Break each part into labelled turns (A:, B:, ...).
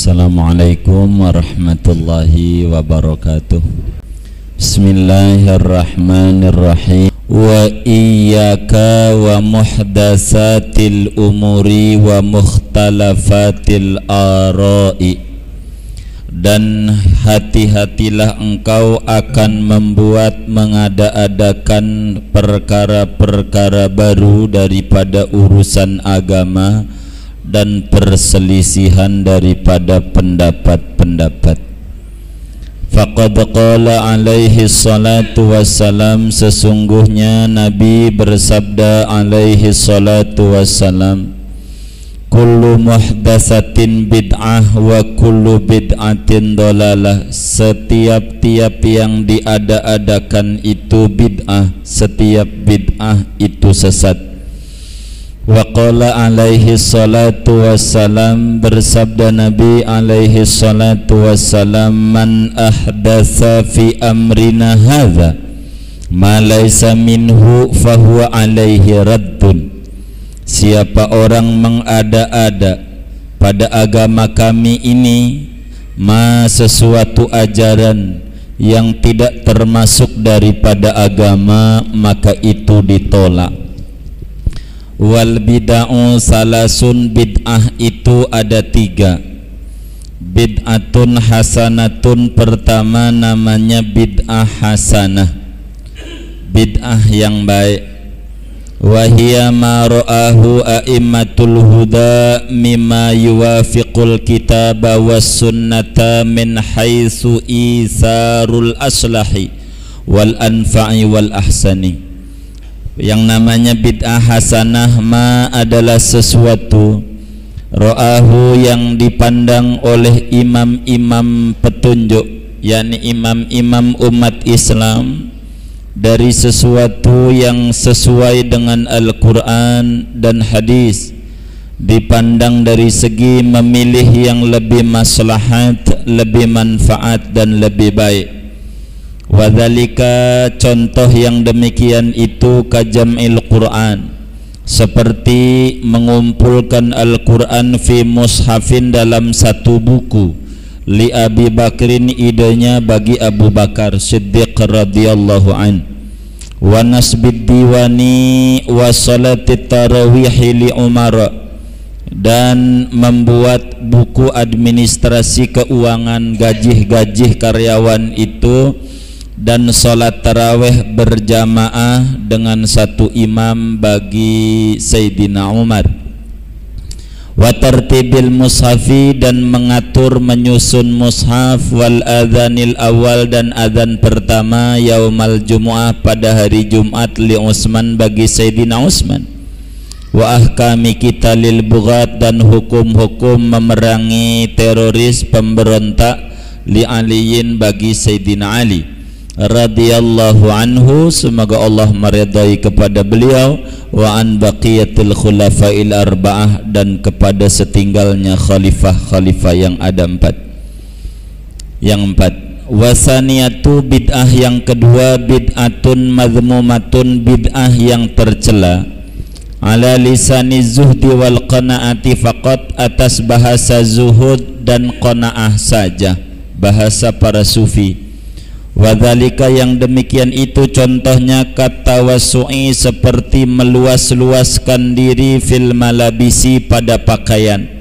A: Assalamualaikum warahmatullahi wabarakatuh. Bismillahirrahmanirrahim. Wa iyyaka wa muhdatsatil umuri wa mukhtalafatil ara'i. Dan hati-hatilah engkau akan membuat mengada-adakan perkara-perkara baru daripada urusan agama dan perselisihan daripada pendapat-pendapat. Faqad qala alaihi salatu wassalam, sesungguhnya Nabi bersabda alaihi salatu wassalam, kullu muhdatsatin bid'ah wa kullu bid'atin dhalalah. Setiap-tiap yang diada-adakan itu bid'ah, setiap bid'ah itu sesat. Wa qala alaihi salatu wassalam, bersabda Nabi alaihi salatu wassalam, man ahdatsa fi amrina hadza ma laysa minhu fahuwa alaihi raddun. Siapa orang mengada-ada pada agama kami ini sesuatu ajaran yang tidak termasuk daripada agama, maka itu ditolak. Wal bid'ah salasun, bid'ah itu ada 3. Bid'atun hasanatun, pertama namanya bid'ah hasanah, bid'ah yang baik. Wahia ma ra'ahu a'immatul huda mimma yuwafiqul kitaba was sunnata min haitsu isarul aslahi wal anfa'i wal ahsani. Yang namanya bid'ah hasanah adalah sesuatu ra'ahu yang dipandang oleh imam-imam petunjuk, yakni imam-imam umat Islam, dari sesuatu yang sesuai dengan Al-Quran dan hadis, dipandang dari segi memilih yang lebih maslahat, lebih manfaat dan lebih baik. Wadzalika, contoh yang demikian itu kajam'il Quran, seperti mengumpulkan Al-Quran fi mushafin dalam satu buku. Li Abi Bakrin, idenya bagi Abu Bakar Siddiq radhiyallahu an. Wa nasbid diwani wa salatit tarawih li Umar, dan membuat buku administrasi keuangan, gaji karyawan itu, dan salat tarawih berjamaah dengan satu imam bagi Sayyidina Umar. Wa tartibil mushafi, dan mengatur menyusun mushaf. Wal adzanil awal, dan adzan pertama yaumal jumu'ah, pada hari Jumat, li Utsman, bagi Sayyidina Utsman. Wa ahkami qitalil bughat, dan hukum-hukum memerangi teroris pemberontak, li Aliyin, bagi Sayyidina Ali radhiyallahu anhu, semoga Allah meridai kepada beliau. Wa an baqiyatil khulafail arba'ah, dan kepada setinggalnya khalifah-khalifah yang ada 4. Wasaniyatu, bid'ah yang kedua, bid'atun madhmumatun, bid'ah yang tercela. Ala lisani zuhdi wal qanaati faqat, atas bahasa zuhud dan qanaah saja, bahasa para sufi. Wadzalika, yang demikian itu contohnya katawassu'i, seperti meluas-luaskan diri, fil malabisi, pada pakaian,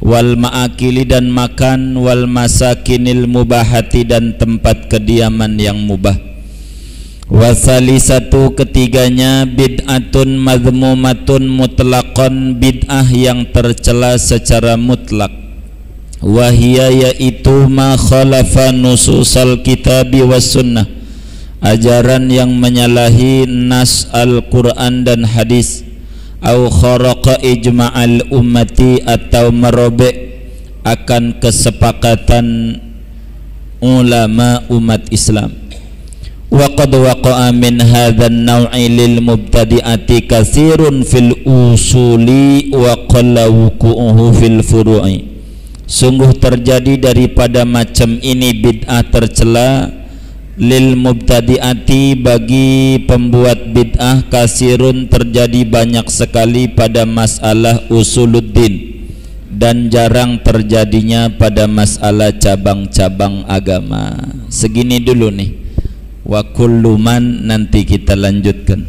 A: wal ma'akili, dan makan, wal masakinil mubahati, dan tempat kediaman yang mubah. Wasalisatu, ketiganya, bid'atun madhmumatun mutlaqan, bid'ah yang tercela secara mutlak. Wahia, yaitu ma khalafa nususal kitabi was sunnah, ajaran yang menyalahi nas Al-Quran dan hadis. Au kharaqa ijma'al ummati, atau merobek akan kesepakatan ulama umat Islam. Wa qad waqa'a min hadzal naw'i lil mubtadi'ati katsirun fil usuli wa qalla wuqu'uhu fil furu'i. Sungguh terjadi daripada macam ini bid'ah tercela lil mubtadi'ati, bagi pembuat bid'ah, kasirun, terjadi banyak sekali pada masalah usuluddin, dan jarang terjadinya pada masalah cabang-cabang agama. Segini dulu nih. Wa kullu man, nanti kita lanjutkan.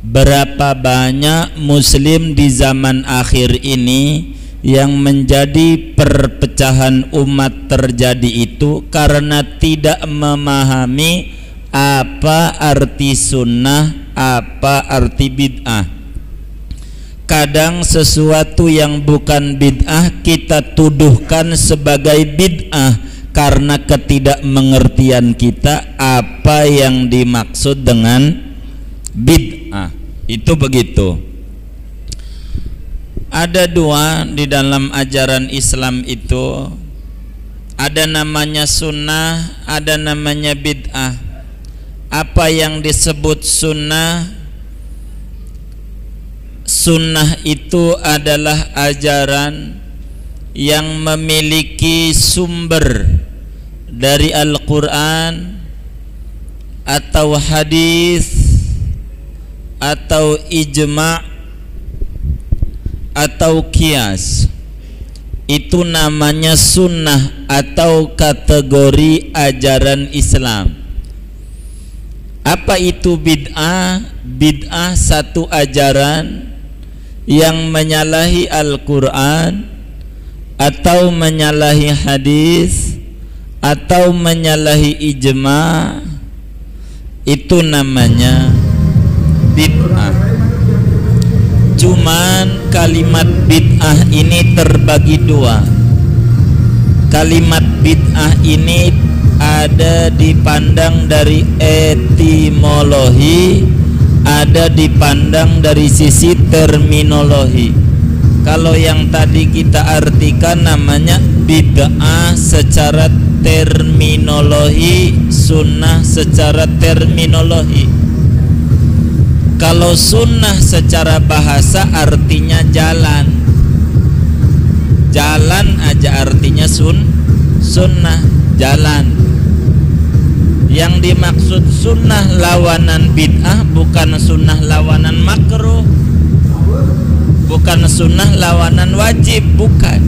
A: Berapa banyak muslim di zaman akhir ini yang menjadi perpecahan umat terjadi itu karena tidak memahami apa arti sunnah, apa arti bid'ah. Kadang sesuatu yang bukan bid'ah kita tuduhkan sebagai bid'ah karena ketidakmengertian kita apa yang dimaksud dengan bid'ah. Itu begitu. Ada dua di dalam ajaran Islam itu, ada namanya sunnah, ada namanya bid'ah. Apa yang disebut sunnah? Sunnah itu adalah ajaran yang memiliki sumber dari Al-Quran atau hadis atau ijma' atau qiyas. Itu namanya sunnah atau kategori ajaran Islam. Apa itu bid'ah? Bid'ah satu ajaran yang menyalahi Al-Quran atau menyalahi hadis atau menyalahi ijma', itu namanya bid'ah. Cuman kalimat bid'ah ini terbagi dua. Kalimat bid'ah ini ada dipandang dari etimologi, ada dipandang dari sisi terminologi. Kalau yang tadi kita artikan namanya bid'ah secara terminologi, sunnah secara terminologi. Kalau sunnah secara bahasa artinya jalan. Jalan aja artinya sunnah, jalan. Yang dimaksud sunnah lawanan bid'ah bukan sunnah lawanan makruh, bukan sunnah lawanan wajib, bukan.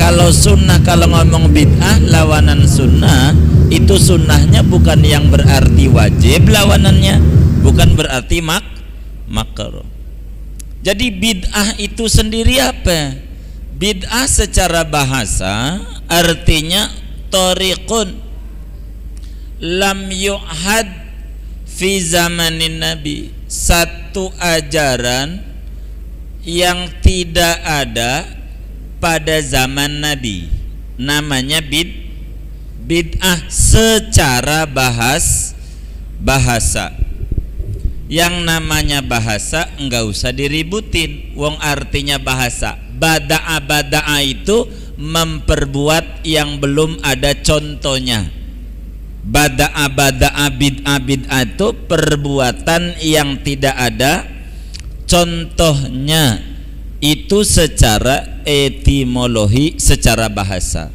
A: Kalau sunnah, kalau ngomong bid'ah lawanan sunnah, itu sunnahnya bukan yang berarti wajib lawanannya, bukan berarti makruh. Jadi bid'ah itu sendiri apa? Bid'ah secara bahasa artinya thariqun lam yu'had fi zamanin nabi, satu ajaran yang tidak ada pada zaman nabi, namanya bid'ah secara bahasa. Yang namanya bahasa enggak usah diributin, wong artinya bahasa. Bada'a itu memperbuat yang belum ada contohnya. Bada'a bid'ah itu perbuatan yang tidak ada contohnya. Itu secara etimologi, secara bahasa.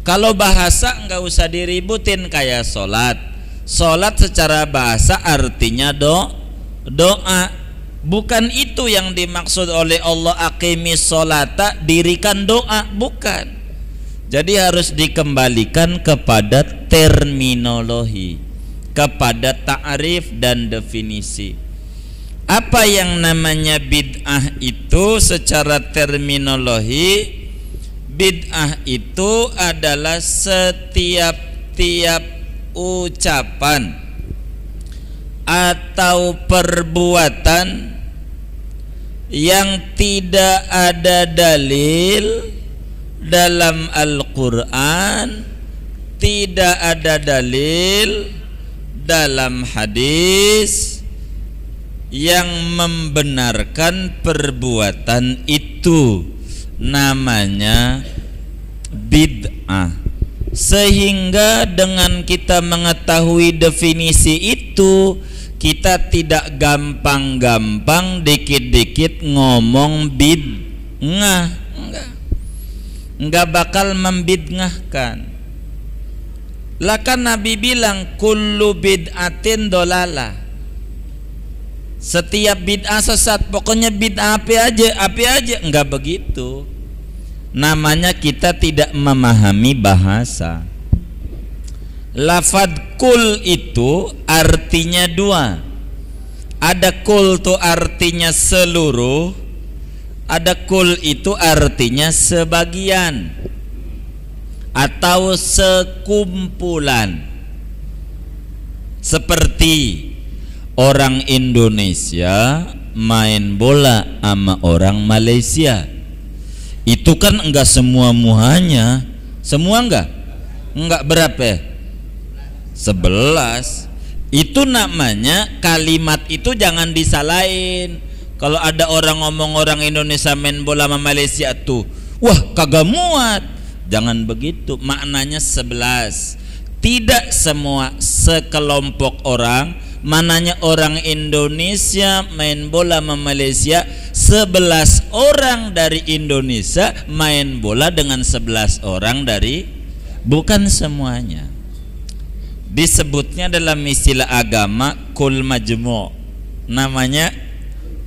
A: Kalau bahasa enggak usah diributin, kayak sholat. Sholat secara bahasa artinya doa. Bukan itu yang dimaksud oleh Allah, aqimis sholata, dirikan doa, bukan. Jadi harus dikembalikan kepada terminologi, kepada ta'rif dan definisi. Apa yang namanya bid'ah itu secara terminologi? Bid'ah itu adalah setiap ucapan atau perbuatan yang tidak ada dalil dalam Al-Quran, tidak ada dalil dalam hadis yang membenarkan perbuatan itu, namanya bid'ah. Sehingga dengan kita mengetahui definisi itu, kita tidak gampang-gampang dikit-dikit ngomong bid'ah. Enggak bakal membid'ahkan. Lah kan Nabi bilang kullu bid'atin dolalah. Setiap bid'ah sesat, pokoknya bid'ah apa aja, enggak begitu. namanya kita tidak memahami bahasa. Lafad kul itu artinya dua. Ada kul itu artinya seluruh, ada kul itu artinya sebagian atau sekumpulan. Seperti orang Indonesia main bola sama orang Malaysia, itu kan enggak semua-muanya. Semua enggak berapa ya? 11. Itu namanya kalimat itu jangan disalahin. Kalau ada orang ngomong orang Indonesia main bola sama Malaysia tuh, wah kagak muat. Jangan begitu, maknanya 11. Tidak semua, sekelompok orang. Mananya orang Indonesia main bola sama Malaysia, 11 orang dari Indonesia main bola dengan 11 orang dari, bukan semuanya. Disebutnya dalam istilah agama kul majmu', namanya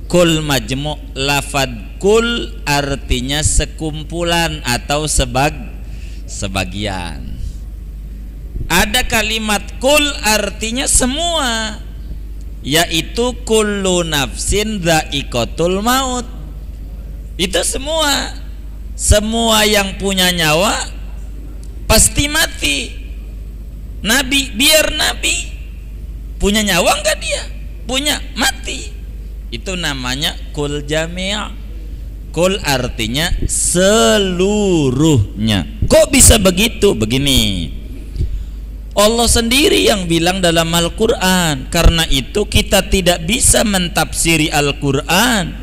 A: kul majmu'. Lafad kul artinya sekumpulan atau sebagian. Ada kalimat kul artinya semua, yaitu kullu nafsin dha'iqatul maut. Itu semua. Semua yang punya nyawa pasti mati. Nabi, biar Nabi punya nyawa enggak dia? Punya, mati. Itu namanya kul jami'. Kul artinya seluruhnya. Kok bisa begitu? Begini, Allah sendiri yang bilang dalam Al-Quran. Karena itu kita tidak bisa mentafsiri Al-Quran.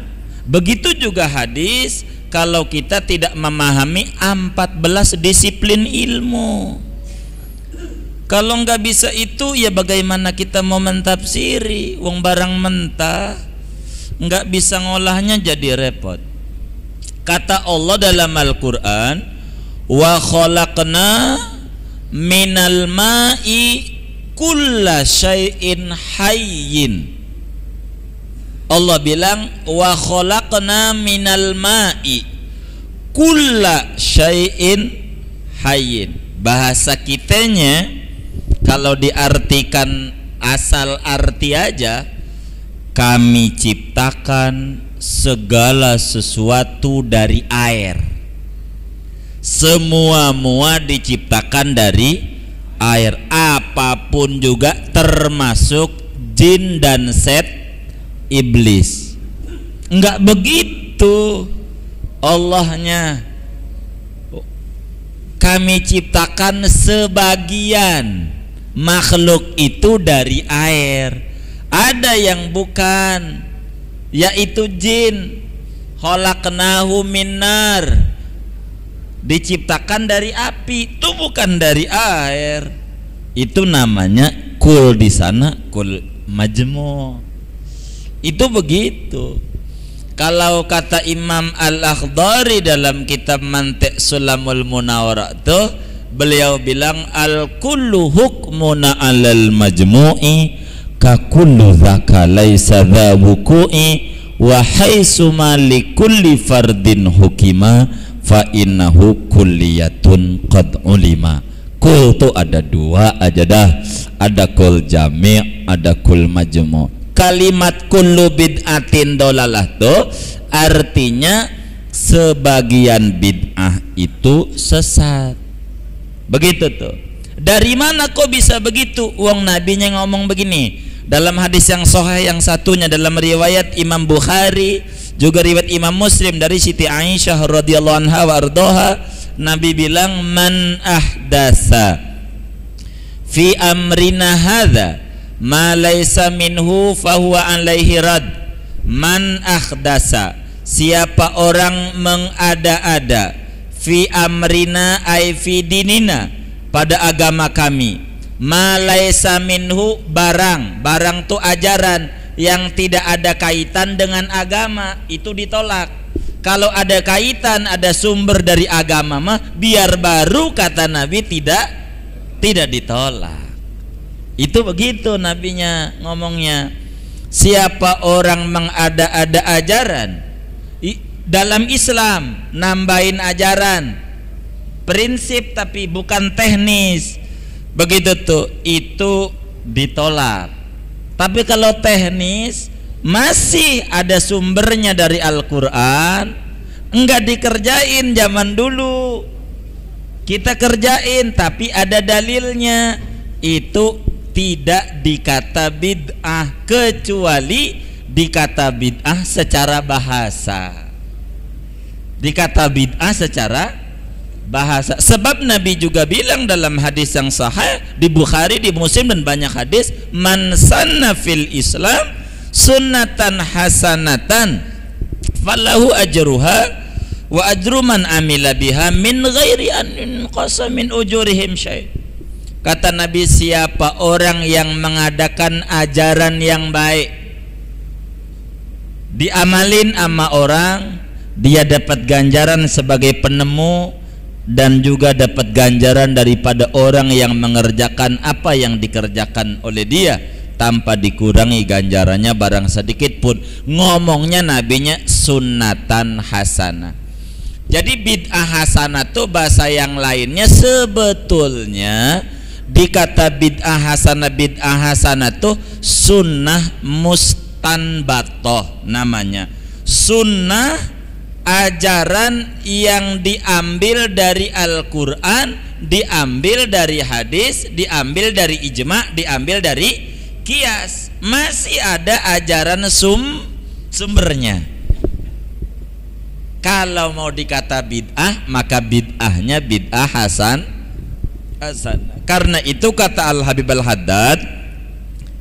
A: Begitu juga hadis, kalau kita tidak memahami 14 disiplin ilmu. Kalau nggak bisa itu, ya bagaimana kita mau mentafsiri? Wong barang mentah, nggak bisa ngolahnya, jadi repot. Kata Allah dalam Al-Quran, wa khalaqna minal ma'i kulla syai'in hayyin. Allah bilang wa khalaqna minal ma'i kulla syai'in hayyin. Bahasa kitanya kalau diartikan asal arti aja, kami ciptakan segala sesuatu dari air. Semua diciptakan dari air, apapun juga, termasuk jin dan iblis. Enggak begitu Allahnya. Kami ciptakan sebagian makhluk itu dari air. Ada yang bukan, yaitu jin. Khalaqnahu minnar, diciptakan dari api, itu bukan dari air. Itu namanya kul di sana, kul majmu'. Itu begitu. Kalau kata Imam Al-Akhdari dalam kitab Mantiq Sulamul Munawwarah tuh, beliau bilang al-kullu hukmuna 'alal majmu'i ka kullu dzaka laisa dza wuqu'i wa haitsu ma likulli fardin hukima fa innahu kulliyatun qad ulima. Kul tuh ada dua aja dah, ada kul jami', ada kul majmu'. Kalimat kullu bid'atin dolalah tuh artinya sebagian bid'ah itu sesat. Begitu tuh. Dari mana kok bisa begitu? Wong nabinya ngomong begini. Dalam hadis yang sahih yang satunya dalam riwayat Imam Bukhari, juga riwayat Imam Muslim dari Siti Aisyah radhiyallahu anha wa ardhaha, Nabi bilang man ahdasa fi amrina hadza ma laisa minhu fahuwa alaihi rad. Man akhdasa, siapa orang mengada-ada, fi amrina ay fi dinina, pada agama kami, ma laisa minhu, barang tu ajaran yang tidak ada kaitan dengan agama, itu ditolak. Kalau ada kaitan, ada sumber dari agama mah biar baru, kata Nabi, tidak ditolak. Itu begitu nabinya ngomongnya. Siapa orang mengada-ada ajaran, dalam Islam, nambahin ajaran prinsip tapi bukan teknis, begitu tuh, itu ditolak. Tapi kalau teknis masih ada sumbernya dari Al-Quran, enggak dikerjain. Zaman dulu kita kerjain tapi ada dalilnya, itu tidak dikata bid'ah, kecuali dikata bid'ah secara bahasa. Dikata bid'ah secara bahasa. Sebab Nabi juga bilang dalam hadis yang sahih di Bukhari, di Muslim dan banyak hadis, man sanna fil Islam sunnatan hasanatan falahu ajruha wa ajru man amila biha min ghairi an yunqasa min ujurihim syai'. Kata Nabi, siapa orang yang mengadakan ajaran yang baik, diamalin sama orang, dia dapat ganjaran sebagai penemu dan juga dapat ganjaran daripada orang yang mengerjakan apa yang dikerjakan oleh dia tanpa dikurangi ganjarannya barang sedikit pun. Ngomongnya nabinya sunnatan hasanah. Jadi bid'ah hasanah tuh bahasa yang lainnya sebetulnya dikata bid'ah hasanah tuh sunnah mustanbatoh namanya. Sunnah ajaran yang diambil dari Al-Quran, diambil dari hadis, diambil dari ijma', diambil dari kias. Masih ada ajaran sumbernya. Kalau mau dikata bid'ah, maka bid'ahnya bid'ah hasan. Karena itu kata Al-Habib Al-Haddad,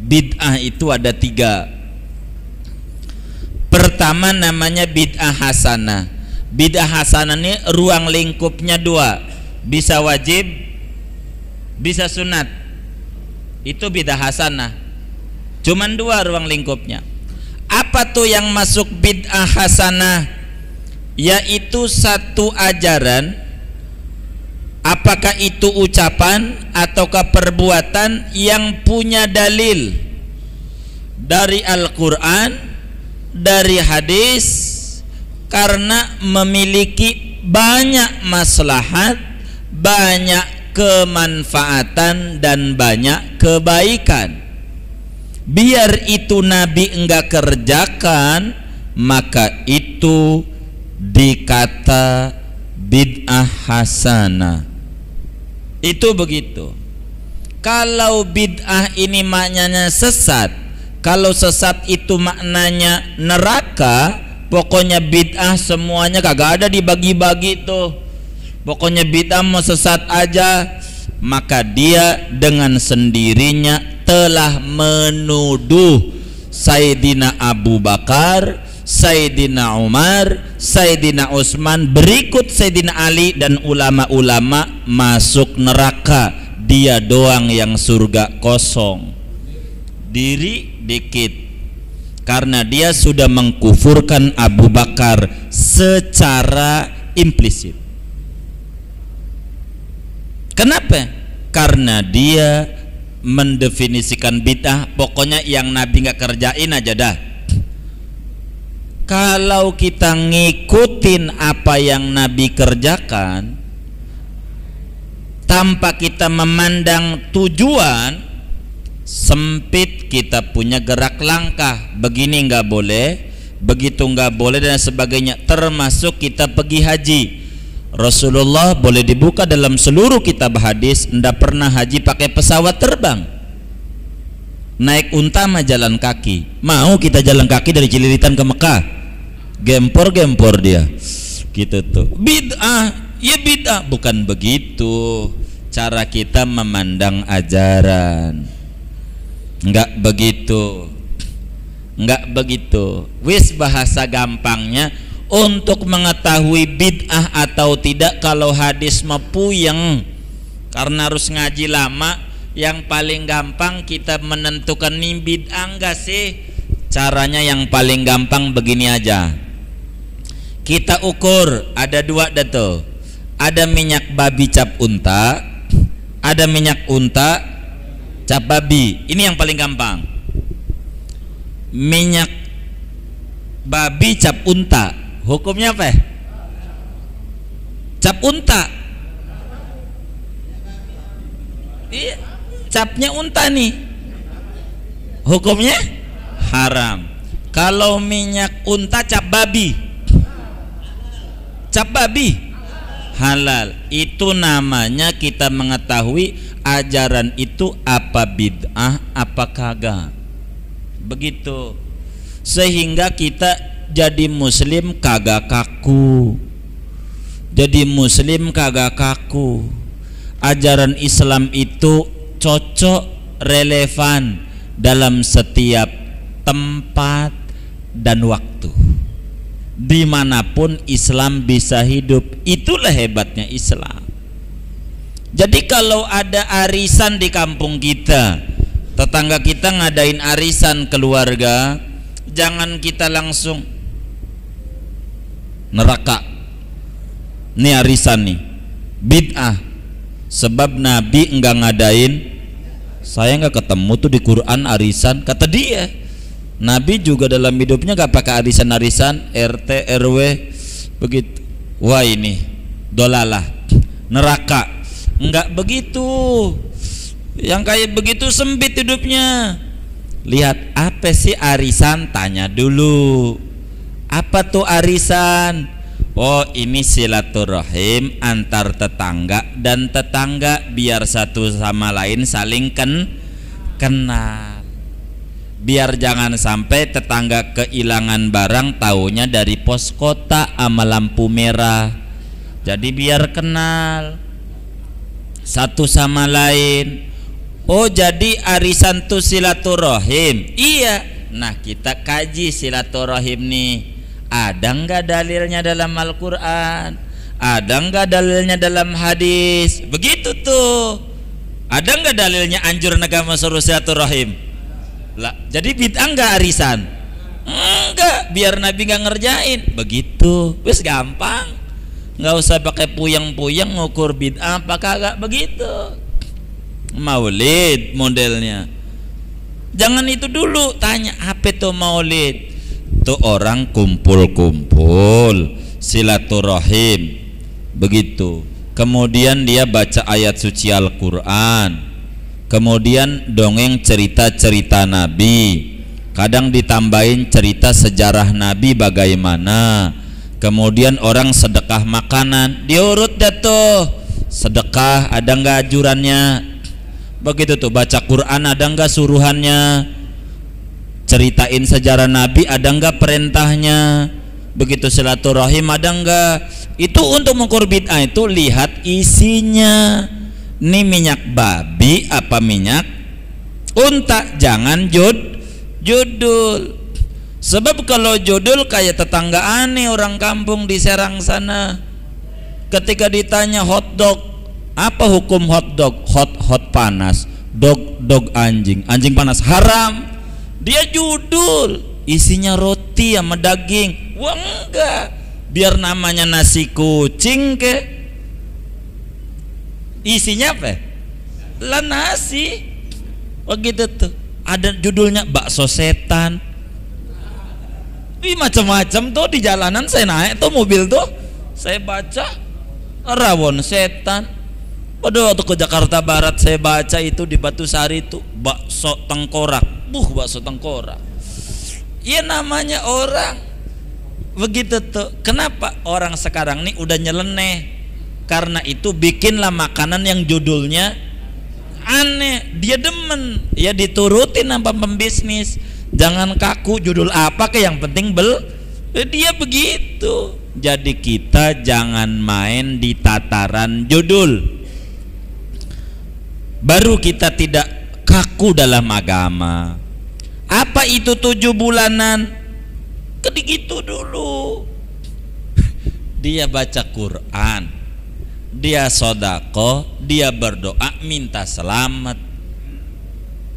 A: bid'ah itu ada 3. Pertama namanya bid'ah hasanah. Bid'ah hasanah ini ruang lingkupnya 2, bisa wajib, bisa sunat. Itu bid'ah hasanah. Cuman 2 ruang lingkupnya. Apa tuh yang masuk bid'ah hasanah? Yaitu satu ajaran, apakah itu ucapan ataukah perbuatan yang punya dalil dari Al-Quran, dari hadis, karena memiliki banyak maslahat, banyak kemanfaatan dan banyak kebaikan. Biar itu Nabi enggak kerjakan, maka itu dikata bid'ah hasanah. Itu begitu. Kalau bid'ah ini maknanya sesat, kalau sesat itu maknanya neraka, pokoknya bid'ah semuanya kagak ada dibagi-bagi tuh. Pokoknya bid'ah mau sesat aja, maka dia dengan sendirinya telah menuduh Sayyidina Abu Bakar, Sayyidina Umar, Sayyidina Utsman, berikut Sayyidina Ali dan ulama-ulama masuk neraka. Dia doang yang surga kosong. Diri dikit. Karena dia sudah mengkufurkan Abu Bakar secara implisit. Kenapa? Karena dia mendefinisikan bid'ah, pokoknya yang Nabi nggak kerjain aja dah. Kalau kita ngikutin apa yang Nabi kerjakan tanpa kita memandang tujuan, sempit kita punya gerak langkah. Begini nggak boleh, begitu nggak boleh dan sebagainya. Termasuk kita pergi haji. Rasulullah boleh dibuka dalam seluruh kitab hadis, ndak pernah haji pakai pesawat terbang. Naik unta mah jalan kaki. Mau kita jalan kaki dari Cililitan ke Mekah? Gempor-gempor dia gitu tuh. Bid'ah, ya bid'ah. Bukan begitu cara kita memandang ajaran. Enggak begitu. Enggak begitu. Wis bahasa gampangnya, untuk mengetahui bid'ah atau tidak kalau hadis mah puyeng, karena harus ngaji lama. Yang paling gampang kita menentukan nih bid'ah enggak sih? Caranya yang paling gampang begini aja. Kita ukur, ada 2 dato. Ada minyak babi cap unta, ada minyak unta cap babi. Ini yang paling gampang. Minyak babi cap unta hukumnya apa? Cap unta. Iya, capnya unta nih, hukumnya haram. Kalau minyak unta cap babi, cap babi halal. Itu namanya kita mengetahui ajaran itu apa bid'ah apa kagak, begitu. Sehingga kita jadi muslim kagak kaku, jadi muslim kagak kaku. Ajaran Islam itu cocok, relevan dalam setiap tempat dan waktu. Dimanapun Islam bisa hidup. Itulah hebatnya Islam. Jadi kalau ada arisan di kampung kita, tetangga kita ngadain arisan keluarga, jangan kita langsung neraka, nih arisan nih bid'ah. Sebab Nabi enggak ngadain, saya enggak ketemu tuh di Quran arisan, kata dia. Nabi juga dalam hidupnya enggak pakai arisan-arisan, RT RW begitu. Wah ini dolalah, neraka. Enggak begitu. Yang kayak begitu sempit hidupnya. Lihat apa sih arisan, tanya dulu. Apa tuh arisan? Oh ini silaturahim antar tetangga dan tetangga biar satu sama lain saling kenal. Biar jangan sampai tetangga kehilangan barang taunya dari pos kota sama lampu merah. Jadi biar kenal satu sama lain. Oh jadi arisan tuh silaturahim. Iya. Nah kita kaji silaturahim nih. Ada enggak dalilnya dalam Al-Quran? Ada enggak dalilnya dalam hadis? Begitu tuh. Ada enggak dalilnya anjuran agama suruh silaturahim? Lah, jadi bid'ah enggak arisan? Enggak, biar Nabi enggak ngerjain. Begitu, wis gampang. Enggak usah pakai puyeng-puyeng ngukur bid'ah apa kagak, begitu. Maulid modelnya. Jangan itu dulu, tanya apa tuh maulid? Tuh orang kumpul-kumpul silaturahim begitu. Kemudian dia baca ayat suci Al-Quran, kemudian dongeng cerita-cerita Nabi, kadang ditambahin cerita sejarah Nabi bagaimana. Kemudian orang sedekah makanan, diurut dah tuh sedekah ada enggak ajurannya, begitu tuh. Baca Quran ada enggak suruhannya, ceritain sejarah Nabi ada enggak perintahnya, begitu. Silaturahim ada enggak. Itu untuk mengukur bid'ah itu lihat isinya. Ini minyak babi apa minyak unta, jangan judul. Sebab kalau judul kayak tetangga aneh orang kampung di Serang sana, ketika ditanya hotdog, apa hukum hotdog? Hot panas, dog anjing panas, haram. Dia judul isinya roti sama daging. Wah enggak, biar namanya nasi kucing ke, isinya apa? Lah nasi. Begitu tuh. Ada judulnya bakso setan. Wih macam-macam tuh di jalanan saya naik tuh mobil tuh, saya baca rawon setan. Pada waktu ke Jakarta Barat saya baca itu di Batusari itu bakso tengkorak. Bakso tengkorak. Ya namanya orang begitu tuh. Kenapa orang sekarang nih udah nyeleneh? Karena itu bikinlah makanan yang judulnya aneh. Dia demen, ya diturutin sama pembisnis. Jangan kaku judul apa ke, yang penting dia begitu. Jadi kita jangan main di tataran judul. Baru kita tidak kaku dalam agama. Apa itu 7 bulanan? Gitu dulu. Dia baca Quran, dia sodako, dia berdoa minta selamat.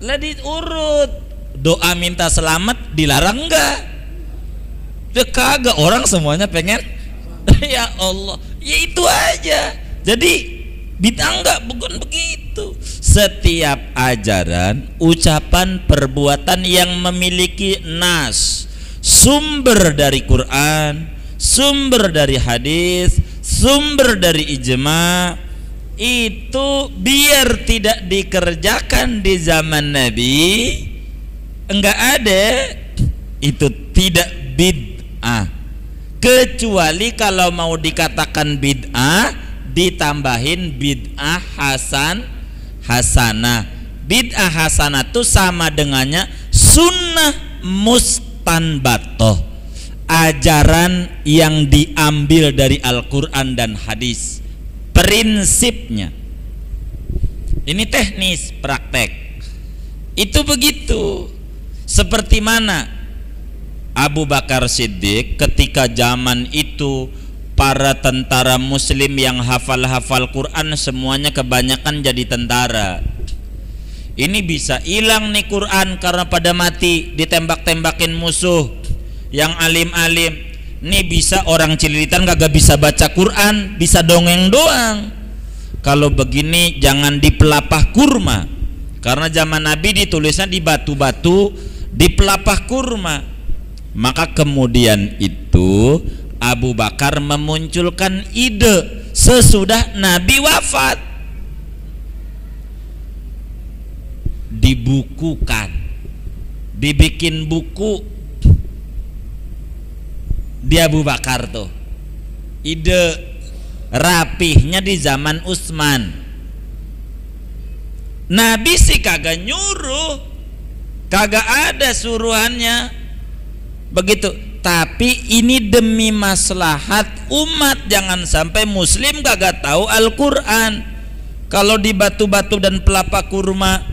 A: Lah diurut. Doa minta selamat dilarang enggak? Dia kagak, orang semuanya pengen ya Allah, ya itu aja. Jadi bid'ah enggak, bukan begitu. Setiap ajaran, ucapan, perbuatan yang memiliki nas, sumber dari Quran, sumber dari hadis, sumber dari ijma, itu biar tidak dikerjakan di zaman Nabi, enggak ada, itu tidak bid'ah. Kecuali kalau mau dikatakan bid'ah, ditambahin bid'ah hasanah. Bid'ah hasanah itu sama dengannya sunnah mustanbatoh, ajaran yang diambil dari Al-Quran dan hadis. Prinsipnya ini teknis praktek itu begitu. Seperti mana Abu Bakar Siddiq ketika zaman itu para tentara muslim yang hafal Quran semuanya kebanyakan jadi tentara. Ini bisa hilang nih Quran karena pada mati ditembak-tembakin musuh yang alim-alim. Nih bisa orang cililitan kagak bisa baca Quran, bisa dongeng doang. Kalau begini jangan di pelapah kurma, karena zaman Nabi ditulisnya di batu-batu, di pelapah kurma. Maka kemudian itu Abu Bakar memunculkan ide sesudah Nabi wafat, dibukukan, dibikin buku di Abu Bakar tuh. Ide rapihnya di zaman Utsman. Nabi sih kagak nyuruh, kagak ada suruhannya begitu. Tapi ini demi maslahat umat, jangan sampai muslim kagak tahu Al-Quran. Kalau di batu-batu dan pelapa kurma,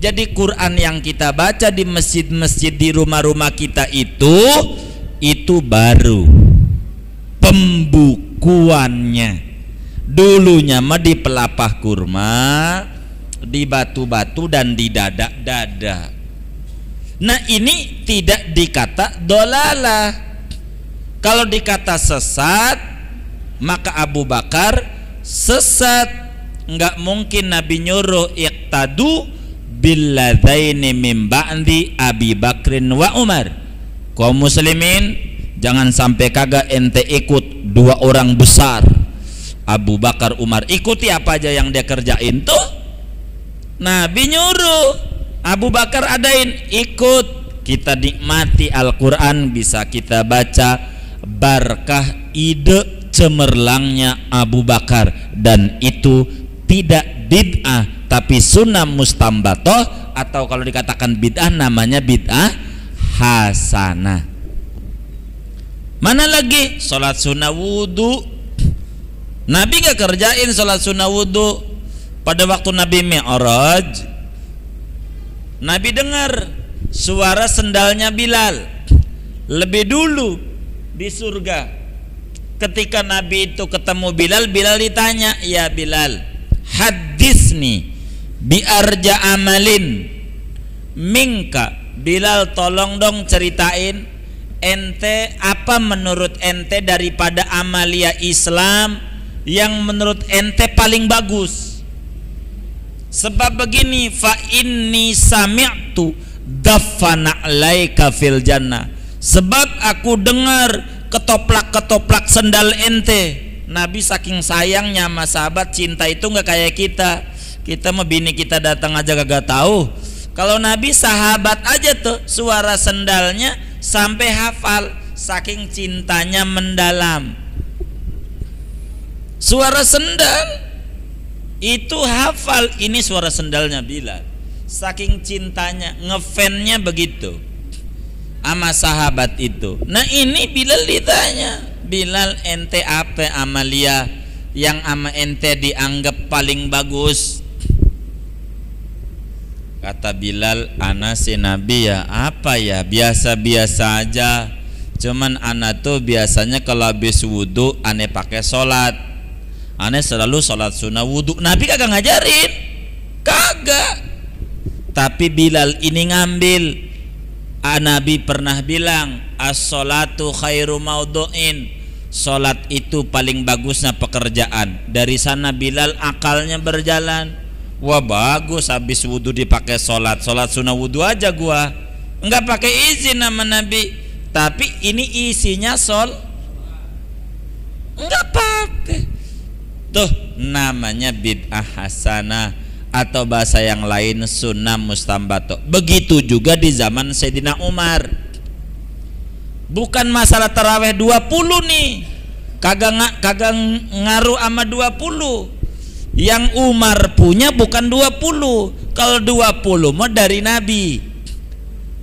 A: jadi Quran yang kita baca di masjid-masjid, di rumah-rumah kita itu baru pembukuannya. Dulunya mah di pelapah kurma, di batu-batu dan di dada-dada. Nah ini tidak dikata dolalah. Kalau dikata sesat, maka Abu Bakar sesat. Enggak mungkin Nabi nyuruh iqtadu billadaini min ba'di Abi Bakrin wa Umar. Kaum muslimin, jangan sampai kagak ente ikut dua orang besar, Abu Bakar, Umar. Ikuti apa aja yang dia kerjain tuh. Nabi nyuruh, Abu Bakar adain, ikut. Kita nikmati Al-Quran, bisa kita baca. Barkah ide cemerlangnya Abu Bakar, dan itu tidak bid'ah tapi sunnah mustambatoh, atau kalau dikatakan bid'ah namanya bid'ah hasanah. Mana lagi sholat sunnah wudhu? Nabi gak kerjain sholat sunnah wudhu. Pada waktu Nabi Mi'raj, Nabi dengar suara sendalnya Bilal lebih dulu di surga. Ketika Nabi itu ketemu Bilal, Bilal ditanya, ya Bilal, hadisni biarja amalin minka. Bilal, tolong dong ceritain ente, apa menurut ente daripada amalia Islam yang menurut ente paling bagus. Sebab begini, fa inni sami'tu dafana alaika fil jannah. Sebab aku dengar ketoplak-ketoplak sendal ente. Nabi saking sayangnya sama sahabat, cinta itu nggak kayak kita. Kita mah bini kita datang aja kagak tahu. Kalau Nabi sahabat aja tuh suara sendalnya sampai hafal, saking cintanya mendalam. Suara sendal itu hafal, ini suara sendalnya Bilal. Saking cintanya, ngefannya begitu sama sahabat itu. Nah ini Bilal ditanya, Bilal ente apa amalia yang ama ente dianggap paling bagus? Kata Bilal, ana si Nabi ya apa ya, biasa-biasa aja. Cuman ana tuh biasanya kalau habis wudhu ane pakai sholat, ane selalu sholat sunnah wudhu. Nabi kagak ngajarin, kagak. Tapi Bilal ini ngambil. Nabi pernah bilang, as-sholatu khairu maudhu'in. Sholat itu paling bagusnya pekerjaan. Dari sana Bilal akalnya berjalan. Wah bagus, habis wudhu dipakai sholat sunnah wudhu aja gua, enggak pakai izin sama Nabi. Tapi ini isinya enggak apa-apa. Tuh namanya bid'ah hasanah, atau bahasa yang lain sunnah mustambato. Begitu juga di zaman Sayyidina Umar. Bukan masalah taraweh 20 nih, kagak ngaruh sama 20. Yang Umar punya bukan 20. Kalau 20 mah dari Nabi.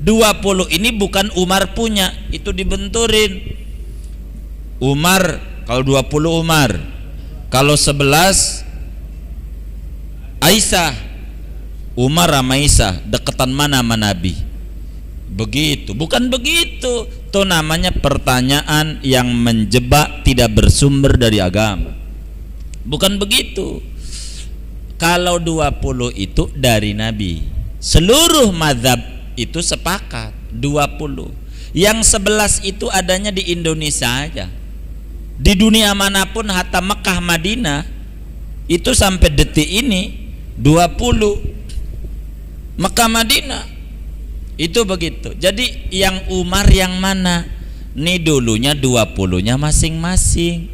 A: 20 ini bukan Umar punya, itu dibenturin. Umar, kalau 20 Umar, kalau 11 Aisyah. Umar sama Aisyah deketan mana sama Nabi? Begitu, bukan begitu. Itu namanya pertanyaan yang menjebak, tidak bersumber dari agama. Bukan begitu. Kalau 20 itu dari Nabi. Seluruh mazhab itu sepakat 20. Yang 11 itu adanya di Indonesia aja. Di dunia manapun, hatta Mekah Madinah itu sampai detik ini 20. Mekah Madinah itu begitu. Jadi yang Umar yang mana? Nih dulunya 20-nya masing-masing.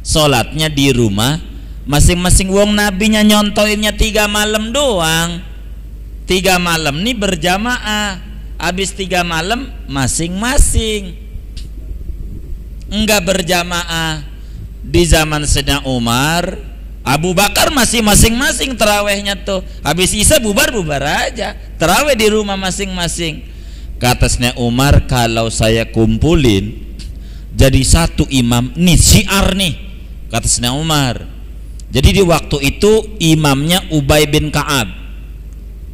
A: Sholatnya di rumah masing-masing. Wong nabinya nyontoinnya 3 malam doang. 3 malam nih berjamaah. Habis 3 malam masing-masing. Enggak berjamaah. Di zaman Sayyidina Umar, Abu Bakar masih masing-masing terawihnya tuh. Habis Isya bubar-bubar aja. Terawih di rumah masing-masing. Kata Sayyidina Umar, kalau saya kumpulin jadi satu imam, nih syiar nih. Kata Sayyidina Umar. Jadi di waktu itu imamnya Ubay bin Ka'ab.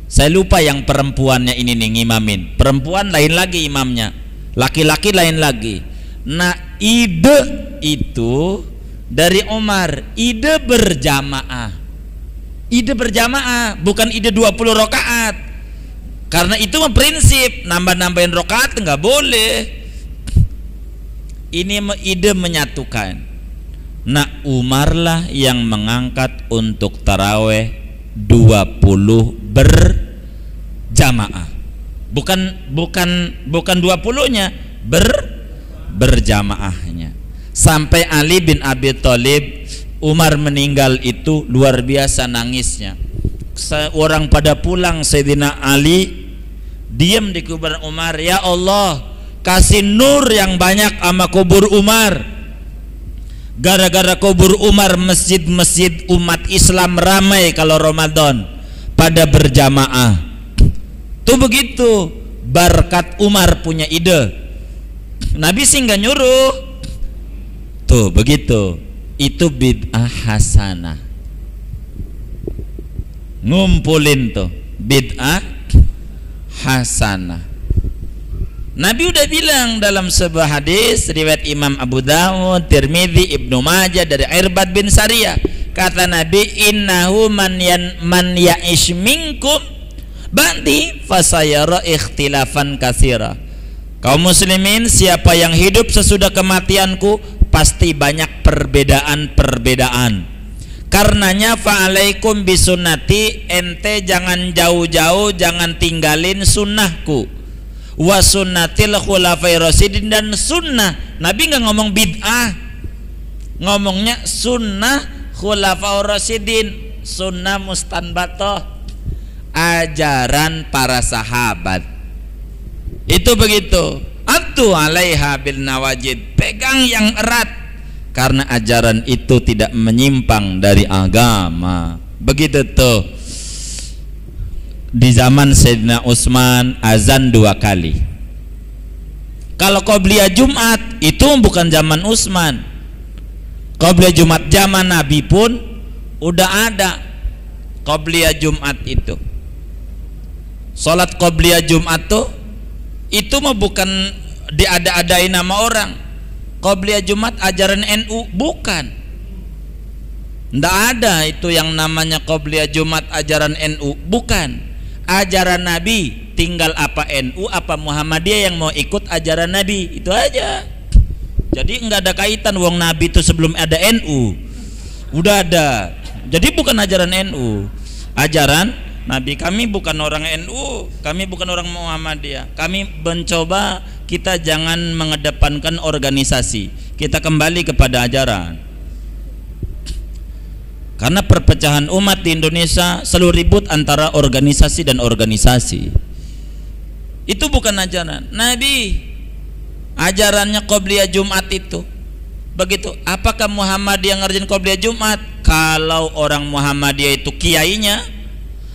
A: Saya lupa yang perempuannya ini nih ngimamin. Perempuan lain lagi imamnya, laki-laki lain lagi. Nah ide itu dari Umar, ide berjamaah. Ide berjamaah, bukan ide 20 rakaat. Karena itu prinsip, nambah-nambahin rakaat nggak boleh. Ini ide menyatukan. Nah Umar lah yang mengangkat untuk taraweh 20 berjamaah. Bukan 20-nya, berjamaahnya. Sampai Ali bin Abi Thalib, Umar meninggal itu luar biasa nangisnya. Orang pada pulang, Sayyidina Ali diam di kuburan Umar. Ya Allah, kasih nur yang banyak sama kubur Umar. Gara-gara kubur Umar, masjid-masjid umat Islam ramai kalau Ramadan pada berjamaah. Tuh begitu, berkat Umar punya ide. Nabi sih nggak nyuruh. Tuh begitu. Itu bid'ah hasanah. Ngumpulin tuh bid'ah hasanah. Nabi udah bilang dalam sebuah hadis riwayat Imam Abu Dawud, Tirmidzi, Ibnu Majah dari Irbad bin Sariyah. Kata Nabi, innahu man ya'ish minkum ba'di fasayara ikhtilafan katsira. Kaum muslimin, siapa yang hidup sesudah kematianku pasti banyak perbedaan-perbedaan. Karenanya fa'alaikum bisunnati, ente jangan jauh-jauh, jangan tinggalin sunnahku. Wa sunnatil khulafai rasyidin, dan sunnah. Nabi nggak ngomong bid'ah, ngomongnya sunnah khulafai rasyidin, sunnah mustanbatoh, ajaran para sahabat. Itu begitu. Atu alaiha bil nawajid, pegang yang erat, karena ajaran itu tidak menyimpang dari agama. Begitu tuh. Di zaman Sayyidina Utsman azan 2 kali. Kalau qobliyah Jumat itu bukan zaman Utsman. Qobliyah Jumat zaman Nabi pun udah ada qobliyah Jumat itu. Salat qobliyah Jumat tuh itu mah bukan diada-adain nama orang. Qobliyah Jumat ajaran NU bukan. Nggak ada itu yang namanya qobliyah Jumat ajaran NU, bukan. Ajaran Nabi, tinggal apa NU apa Muhammadiyah yang mau ikut ajaran Nabi, itu aja. Jadi nggak ada kaitan, wong Nabi itu sebelum ada NU udah ada. Jadi bukan ajaran NU, ajaran Nabi. Kami bukan orang NU, kami bukan orang Muhammadiyah. Kami mencoba kita jangan mengedepankan organisasi, Kita kembali kepada ajaran. Karena perpecahan umat di Indonesia selalu ribut antara organisasi dan organisasi. Itu bukan ajaran Nabi. Ajarannya Qobliyah Jumat itu begitu. Apakah Muhammadiyah ngerjain Qobliyah Jumat? Kalau orang Muhammadiyah itu kiainya,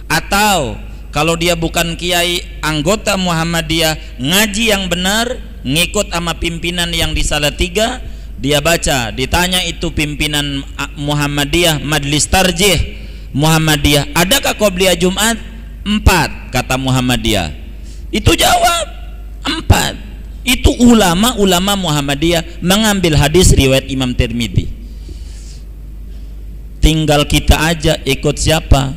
A: atau kalau dia bukan kiai, anggota Muhammadiyah, ngaji yang benar, ngikut sama pimpinan yang di Salatiga, dia baca, ditanya itu pimpinan Muhammadiyah, Majlis Tarjih Muhammadiyah, adakah Qobliyah Jumat? 4, kata Muhammadiyah. Itu jawab 4. Itu ulama-ulama Muhammadiyah mengambil hadis riwayat Imam Tirmidzi. Tinggal kita aja ikut siapa?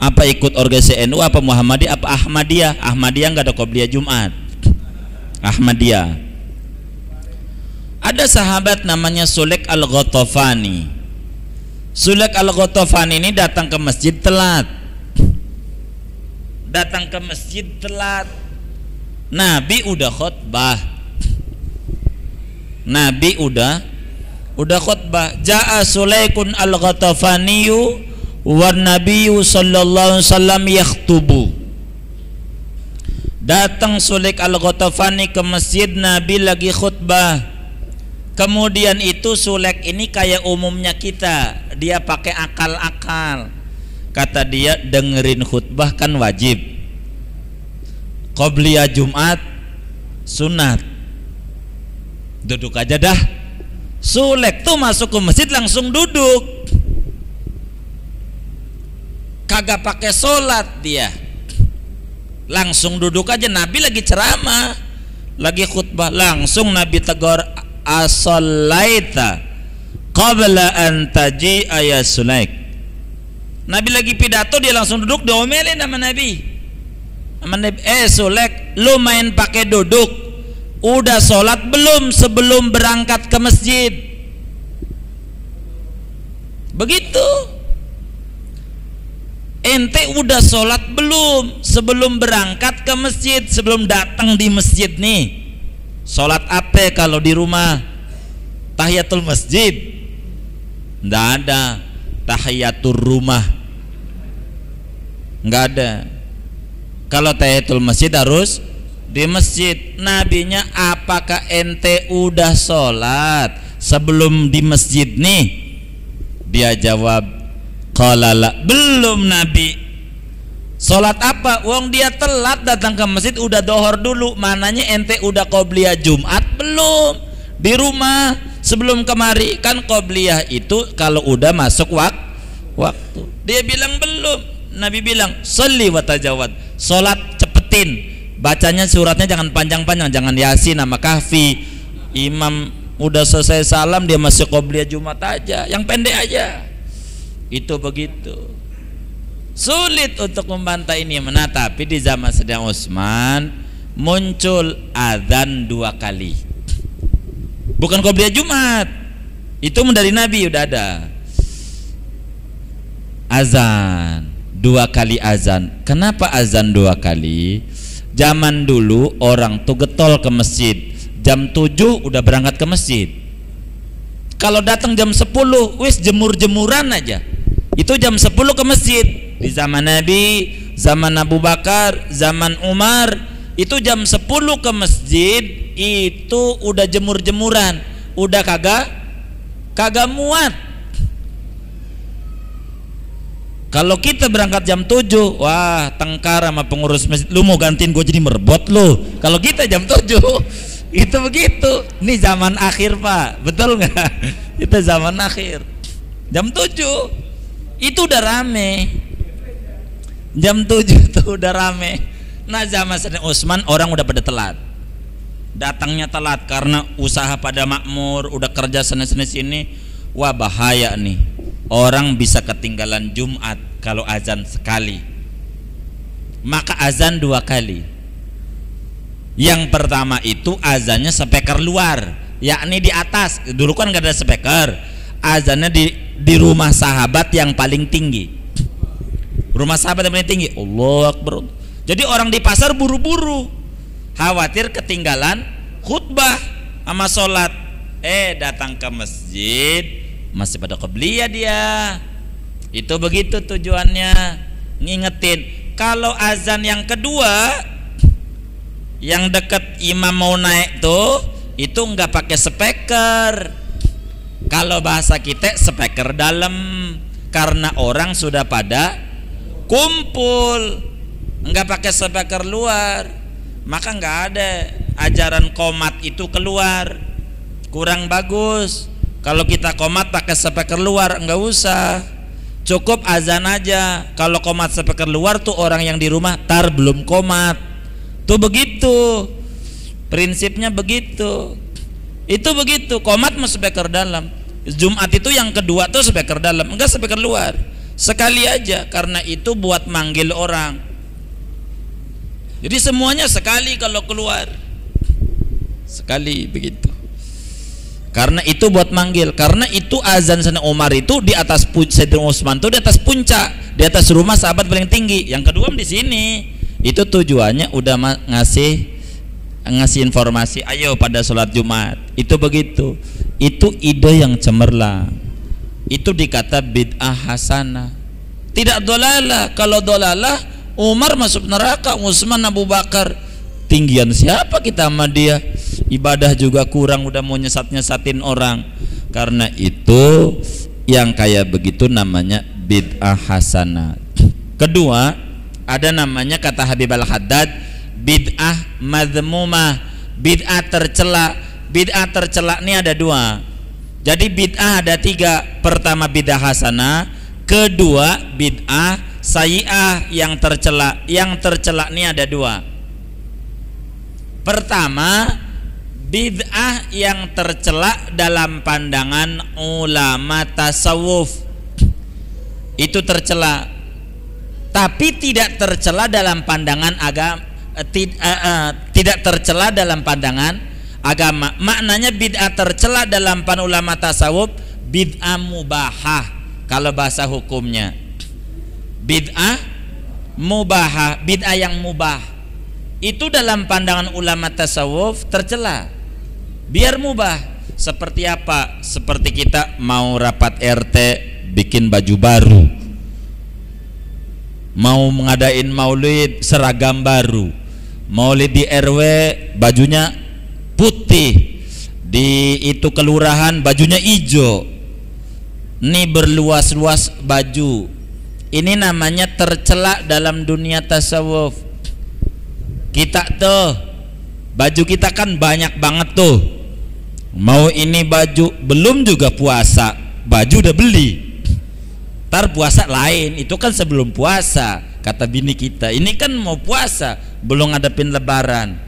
A: Apa ikut organisasi NU, apa Muhammadiyah, apa Ahmadiyah? Ahmadiyah nggak ada Qobliyah Jumat. Ahmadiyah. Ada sahabat namanya Sulaik Al-Ghatafani. Sulaik Al-Ghatafani ini datang ke masjid telat. Nabi udah khutbah. Ja'a Sulaikun Al-Ghatafaniyu wan nabiyyu sallallahu alaihi wasallam yakhtubu. Datang Sulaik Al-Ghatafani ke masjid, Nabi lagi khutbah. Kemudian itu Sulaik ini kayak umumnya kita, dia pakai akal-akal. Kata dia, dengerin khutbah kan wajib, Qobliyah Jumat sunat, duduk aja dah. Sulaik tuh masuk ke masjid langsung duduk, kagak pakai sholat, dia langsung duduk aja. Nabi lagi ceramah, lagi khutbah, langsung Nabi tegur, as-sallaita qabla an taji'a ya Sulaik. Nabi lagi pidato, dia langsung duduk, diomelin sama Nabi. Sulaik, lu main pakai duduk, udah sholat belum sebelum berangkat ke masjid? Begitu. Ente udah sholat belum sebelum berangkat ke masjid, sebelum datang di masjid nih? Sholat apa kalau di rumah? Tahiyatul masjid? Nggak ada. Tahiyatul rumah? Nggak ada. Kalau tahiyatul masjid harus di masjid. Nabinya, apakah ente udah sholat sebelum di masjid nih? Dia jawab, qala la, belum Nabi. Sholat apa? Wong dia telat datang ke masjid, udah dohor dulu. Mananya ente udah Qobliyah Jumat belum? Di rumah sebelum kemari. Kan Qobliyah itu kalau udah masuk waktu. Dia bilang belum. Nabi bilang, sholli wa tajawad, sholat cepetin, bacanya suratnya jangan panjang-panjang, jangan Yasin sama Kahfi. Imam udah selesai salam, dia masih Qobliyah Jumat aja, yang pendek aja. Itu begitu. Sulit untuk membantah ini. Tapi di zaman Sayyidina Utsman muncul azan 2 kali. Bukan Qobliyah Jumat, itu dari Nabi udah ada. Azan 2 kali azan. Kenapa azan 2 kali? Zaman dulu orang tuh getol ke masjid, jam 7 udah berangkat ke masjid. Kalau datang jam 10 wis jemur-jemuran aja, itu jam 10 ke masjid. Di zaman Nabi, zaman Abu Bakar, zaman Umar, itu jam 10 ke masjid itu udah jemur-jemuran, udah kagak muat. Kalau kita berangkat jam 7, wah tengkar sama pengurus masjid, lu mau gantiin gue jadi merbot lu. Kalau kita jam 7 itu begitu. Ini zaman akhir Pak, betul nggak? Itu zaman akhir. Jam 7 itu udah rame. Jam 7 tuh udah rame. Nah zaman Sayyidina Utsman orang udah pada telat. Datangnya telat karena usaha pada makmur, udah kerja sana-sana sini. Wah bahaya nih. Orang bisa ketinggalan Jumat kalau azan sekali. Maka azan 2 kali. Yang pertama itu azannya speaker luar, yakni di atas. Dulu kan gak ada speaker. Azannya di rumah sahabat yang paling tinggi. Rumah sahabat yang paling tinggi, Allahu Akbar. Jadi orang di pasar buru-buru, khawatir ketinggalan khutbah sama sholat. Datang ke masjid masih pada qabliyah dia. Itu begitu tujuannya, ngingetin. Kalau azan yang kedua yang dekat imam mau naik tuh, itu nggak pakai speaker. Kalau bahasa kita speaker dalam, karena orang sudah pada kumpul, nggak pakai speaker luar. Maka nggak ada ajaran qomat itu keluar, kurang bagus. Kalau kita qomat pakai speaker luar, nggak usah, cukup azan aja. Kalau qomat speaker luar tuh orang yang di rumah tar belum qomat. Tuh begitu, prinsipnya begitu. Itu begitu, qomat mau speaker dalam. Jumat itu yang kedua tuh speaker dalam, enggak speaker luar. Sekali aja, karena itu buat manggil orang. Jadi semuanya sekali kalau keluar, sekali begitu. Karena itu buat manggil. Karena itu azan Sayyidina Umar itu di atas Sayyidina Utsman itu di atas puncak, di atas rumah sahabat paling tinggi. Yang kedua di sini. Itu tujuannya udah ngasih informasi, ayo pada sholat Jumat. Itu begitu. Itu ide yang cemerlang. Itu dikata bid'ah hasanah. Tidak dolalah. Kalau dolalah, Umar masuk neraka, Utsman, Abu Bakar. Tinggian siapa kita sama dia? Ibadah juga kurang, udah mau nyesat-nyesatin orang. Karena itu yang kayak begitu namanya bid'ah hasanah. Kedua, ada namanya kata Habib Al-Haddad bid'ah madzmumah, bid'ah tercela. Bid'ah tercela ini ada dua. Jadi bid'ah ada tiga. Pertama bid'ah hasanah, kedua bid'ah sayyi'ah yang tercela. Yang tercela ini ada dua. Pertama, bid'ah yang tercela dalam pandangan ulama tasawuf. Itu tercela. Tapi tidak tercela dalam pandangan agama, tidak tercela dalam pandangan agama. Maknanya bid'ah tercela dalam pandangan ulama tasawuf bid'ah mubahah. Kalau bahasa hukumnya bid'ah mubahah, bid'ah yang mubah. Itu dalam pandangan ulama tasawuf tercela. Biar mubah. Seperti apa? Seperti kita mau rapat RT bikin baju baru, mau ngadain maulid seragam baru, maulid di RW bajunya putih, di itu kelurahan bajunya hijau, ini berluas-luas baju. Ini namanya tercela dalam dunia tasawuf. Kita tuh baju kita kan banyak banget tuh, mau ini baju belum juga puasa baju udah beli. Ntar puasa lain, itu kan sebelum puasa. Kata bini kita, ini kan mau puasa, belum ngadepin lebaran.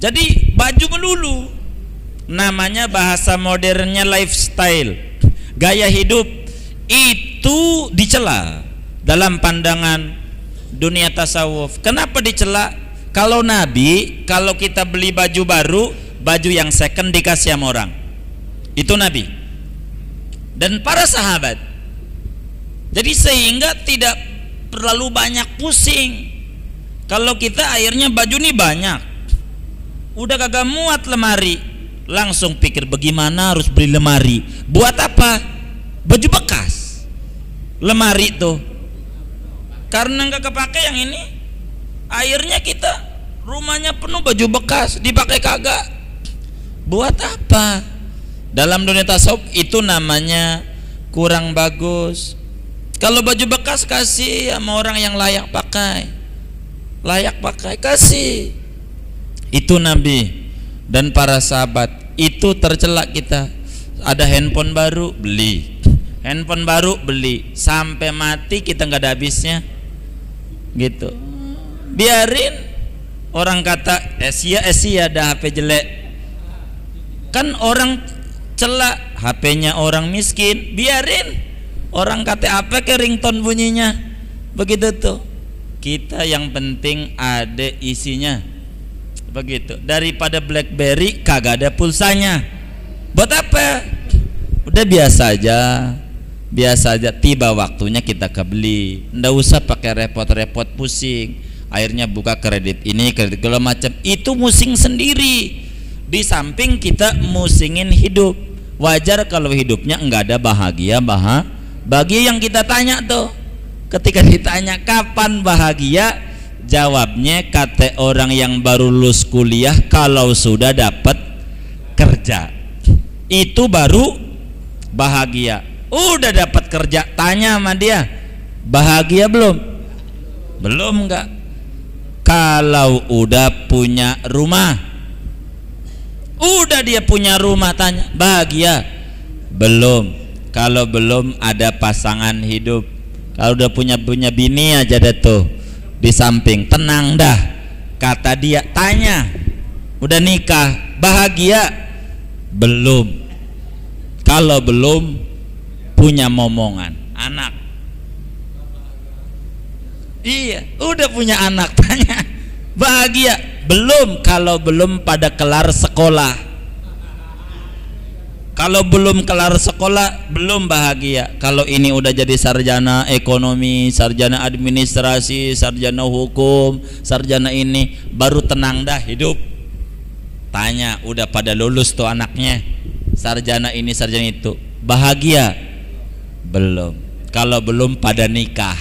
A: Jadi baju melulu. Namanya bahasa modernnya lifestyle, gaya hidup. Itu dicela dalam pandangan dunia tasawuf. Kenapa dicela? Kalau Nabi, kalau kita beli baju baru, baju yang second dikasih sama orang. Itu Nabi dan para sahabat. Jadi sehingga tidak terlalu banyak pusing. Kalau kita akhirnya baju nih banyak, udah kagak muat lemari, langsung pikir bagaimana harus beli lemari. Buat apa? Baju bekas lemari tuh, karena nggak kepake yang ini, akhirnya kita rumahnya penuh baju bekas, dipakai kagak. Buat apa? Dalam dunia tasawuf itu namanya kurang bagus. Kalau baju bekas kasih sama orang yang layak pakai, kasih. Itu Nabi dan para sahabat. Itu tercela kita. Ada handphone baru beli, handphone baru beli, sampai mati kita nggak ada habisnya. Gitu. Biarin orang kata Asia ada HP jelek. Kan orang cela HP-nya orang miskin, biarin. Orang kata apa ke ringtone bunyinya, begitu tuh. Kita yang penting ada isinya, begitu. Daripada BlackBerry kagak ada pulsanya, buat apa? Udah biasa aja. Tiba waktunya kita kebeli, ndak usah pakai repot-repot pusing. Akhirnya buka kredit ini, kredit segala macam. Itu musing sendiri. Di samping kita musingin hidup. Wajar kalau hidupnya enggak ada bahagia. Bahagia yang kita tanya tuh, ketika ditanya kapan bahagia, jawabnya kata orang yang baru lulus kuliah, kalau sudah dapat kerja itu baru bahagia. Udah dapat kerja, tanya sama dia, bahagia belum? Belum enggak. Kalau udah punya rumah, udah dia punya rumah, tanya bahagia belum? Kalau belum, ada pasangan hidup. Kalau udah punya bini aja deh tuh di samping, tenang dah. Kata dia, tanya udah nikah, bahagia belum? Kalau belum, punya momongan, anak. Iya, udah punya anak, tanya bahagia belum? Kalau belum, pada kelar sekolah. Kalau belum kelar sekolah, belum bahagia. Kalau ini udah jadi sarjana ekonomi, sarjana administrasi, sarjana hukum, sarjana ini, baru tenang dah hidup. Tanya, udah pada lulus tuh anaknya, sarjana ini, sarjana itu, bahagia belum? Kalau belum, pada nikah.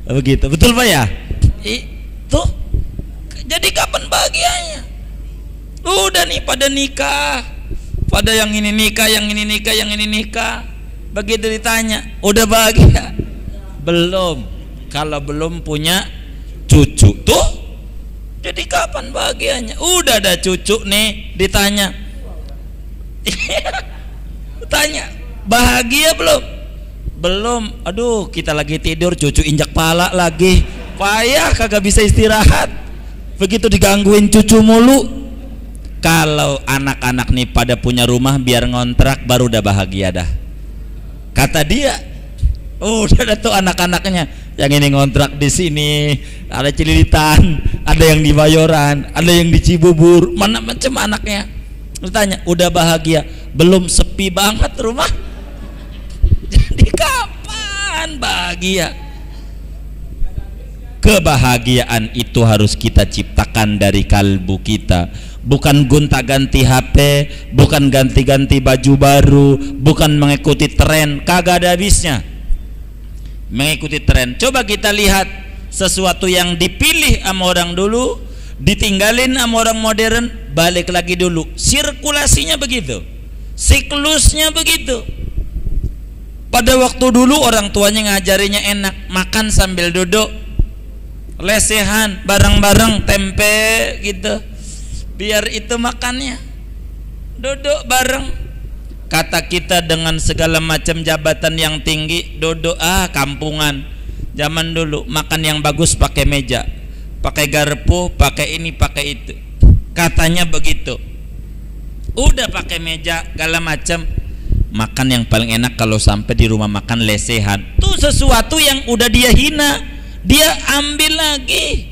A: Begitu, betul Pak ya? Tuh, jadi kapan bahagianya? Udah nih pada nikah, pada yang ini nikah, yang ini nikah, yang ini nikah. Begitu ditanya, udah bahagia belum? Kalau belum, punya cucu. Tuh, jadi kapan bahagianya? Udah ada cucu nih, ditanya tanya, bahagia belum? Belum. Aduh, kita lagi tidur, cucu injak pala lagi, payah, kagak bisa istirahat. Begitu digangguin cucu mulu. Kalau anak-anak nih pada punya rumah, biar ngontrak, baru udah bahagia dah. Kata dia, udah ada tuh anak-anaknya, yang ini ngontrak di sini, ada Cililitan, ada yang di Bayoran, ada yang di Cibubur, mana macam anaknya. Tanya, udah bahagia belum? Sepi banget rumah. Jadi kapan bahagia? Kebahagiaan itu harus kita ciptakan dari kalbu kita, bukan gonta-ganti HP, bukan ganti-ganti baju baru, bukan mengikuti tren, kagak ada habisnya mengikuti tren. Coba kita lihat sesuatu yang dipilih sama orang dulu, ditinggalin sama orang modern, balik lagi dulu. Sirkulasinya begitu, siklusnya begitu. Pada waktu dulu orang tuanya ngajarinya enak, makan sambil duduk, lesehan bareng-bareng, tempe gitu, biar itu makannya, duduk bareng. Kata kita dengan segala macam jabatan yang tinggi, duduk kampungan. Zaman dulu makan yang bagus pakai meja, pakai garpu, pakai ini, pakai itu. Katanya begitu. Udah pakai meja segala macam, makan yang paling enak kalau sampai di rumah makan lesehan. Tuh sesuatu yang udah dia hina, dia ambil lagi.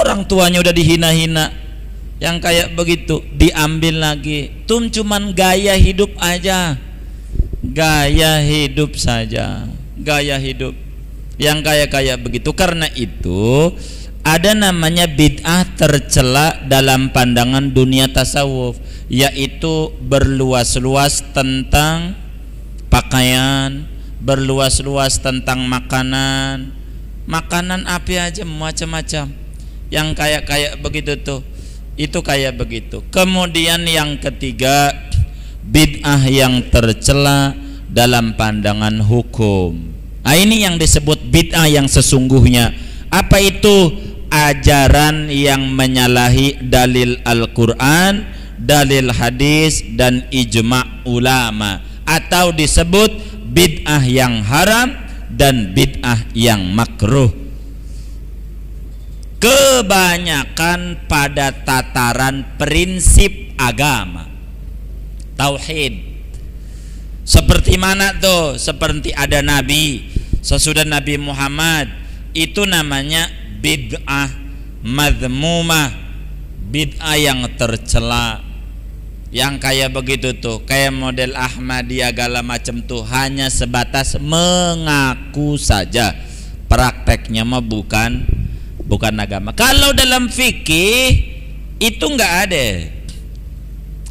A: Orang tuanya udah dihina-hina, yang kayak begitu diambil lagi. Tuh cuman gaya hidup aja, gaya hidup saja, gaya hidup yang kayak begitu. Karena itu ada namanya bid'ah tercela dalam pandangan dunia tasawuf, yaitu berluas-luas tentang pakaian, berluas-luas tentang makanan apa aja, macam-macam yang kayak begitu tuh. Itu kayak begitu. Kemudian yang ketiga, bid'ah yang tercela dalam pandangan hukum. Nah, ini yang disebut bid'ah yang sesungguhnya. Apa itu? Ajaran yang menyalahi dalil Al-Quran, dalil hadis, dan ijma' ulama, atau disebut bid'ah yang haram dan bid'ah yang makruh. Kebanyakan pada tataran prinsip agama, tauhid. Seperti mana tuh? Seperti ada Nabi, sesudah Nabi Muhammad, itu namanya bid'ah madhmumah, bid'ah yang tercela. Yang kayak begitu tuh, kayak model Ahmadiyah segala macam tuh, hanya sebatas mengaku saja, prakteknya mah bukan agama. Kalau dalam fikih itu nggak ada.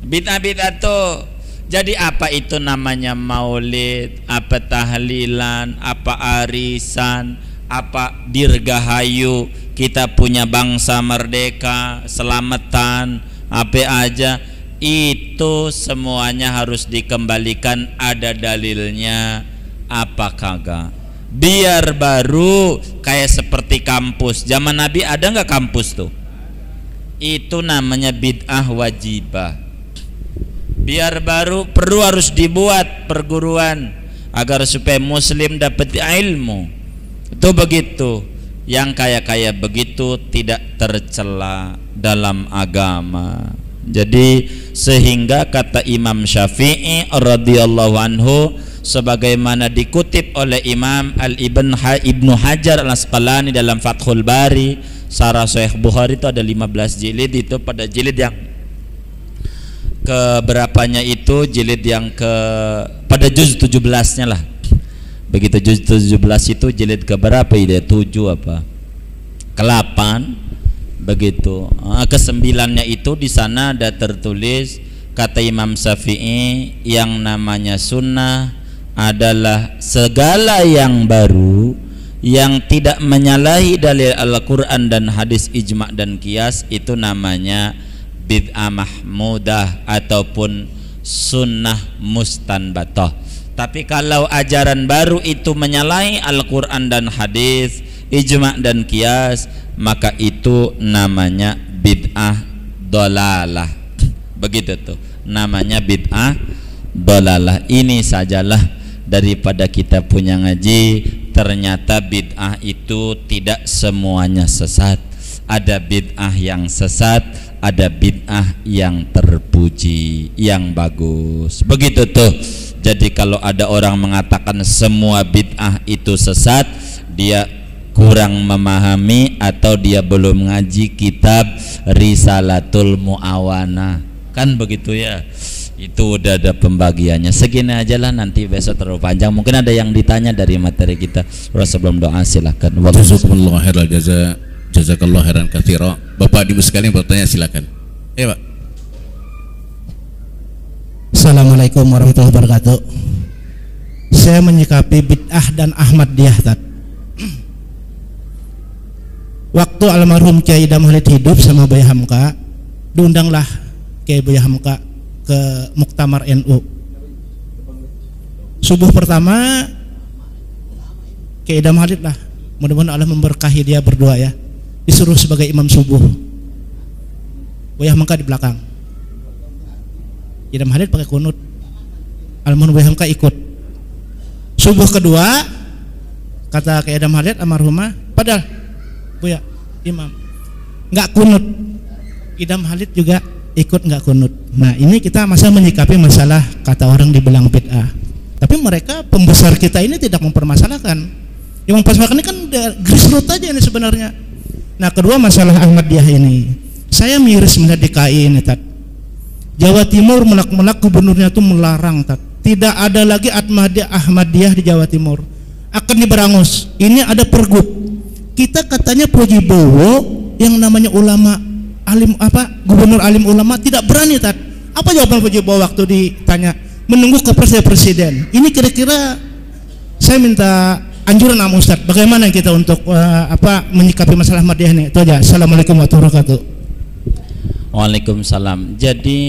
A: Bid'ah tuh. Jadi apa itu namanya maulid, apa tahlilan, apa arisan, apa dirgahayu, kita punya bangsa merdeka, selamatan, apa aja, itu semuanya harus dikembalikan, ada dalilnya apa kagak. Biar baru kayak seperti kampus. Zaman Nabi ada nggak kampus tuh? Itu namanya bid'ah wajibah. Biar baru perlu harus dibuat perguruan agar supaya muslim dapat ilmu. Itu begitu. Yang kaya-kaya begitu tidak tercela dalam agama. Jadi sehingga kata Imam Syafi'i radhiyallahu anhu, sebagaimana dikutip oleh Imam Ibnu Hajar Al-Asqalani dalam Fathul Bari, Syarah Sahih Bukhari itu ada 15 jilid, itu pada jilid yang keberapanya itu jilid yang pada juz 17-nya lah. Begitu juz 17 itu jilid keberapa ide? 7 apa? Ke-8 begitu. Ke-9-nya itu di sana ada tertulis kata Imam Syafi'i, yang namanya sunnah adalah segala yang baru yang tidak menyalahi dalil Al-Quran dan hadis ijma' dan qiyas, itu namanya bid'ah mahmudah ataupun sunnah mustanbatah. Tapi kalau ajaran baru itu menyalahi Al-Quran dan hadis, ijma' dan qiyas, maka itu namanya bid'ah dolalah. Begitu tuh, namanya bid'ah dolalah. Ini sajalah daripada kita punya ngaji, ternyata bid'ah itu tidak semuanya sesat. Ada bid'ah yang sesat, ada bid'ah yang terpuji, yang bagus. Begitu tuh. Jadi kalau ada orang mengatakan semua bid'ah itu sesat, dia kurang memahami atau dia belum ngaji kitab Risalatul Mu'awana. Kan begitu ya. Itu udah ada pembagiannya. Segini aja lah, nanti besok terlalu panjang. Mungkin ada yang ditanya dari materi kita. Sebelum doa silakan.
B: Jazakumullahu khairal jaza. Jazakallahu khairan katsira. Bapak Ibu sekalian bertanya silakan. Ya, Pak.
C: Assalamualaikum warahmatullahi wabarakatuh. Saya menyikapi bid'ah dan Ahmadiyah. Waktu almarhum Kiai Idam Halid hidup sama Buya Hamka, diundanglah Kiai Buya Hamka ke Muktamar NU. Subuh pertama Kiai Idam Halid lah, mudah-mudahan Allah memberkahi dia, berdoa ya, disuruh sebagai imam subuh. Buya Hamka di belakang. Idam Halid pakai kunut, almarhum Buya Hamka ikut. Subuh kedua kata Kiai Idam Halid almarhumah, padahal Buya imam nggak kunut, Idam Halid juga ikut nggak kunut. Nah ini kita menyikapi masalah kata orang dibilang bid'ah, tapi mereka pembesar kita ini tidak mempermasalahkan. Yang mempermasalahkan ini kan grassroots aja ini sebenarnya. Nah kedua masalah Ahmadiyah ini, saya miris melihat DKI ini Jawa Timur melak-melak gubernurnya tuh melarang tidak ada lagi Ahmadiyah di Jawa Timur, akan diberangus. Ini ada pergub. Kita katanya Puji Bowo yang namanya ulama alim gubernur alim ulama tidak berani Apa jawaban Puji Bowo waktu ditanya? Menunggu kepres presiden. Ini kira-kira saya minta anjuran sama Ustadz, bagaimana kita untuk menyikapi masalah Ahmadiyah ini? Itu aja. Assalamualaikum warahmatullahi wabarakatuh.
A: Waalaikumsalam. Jadi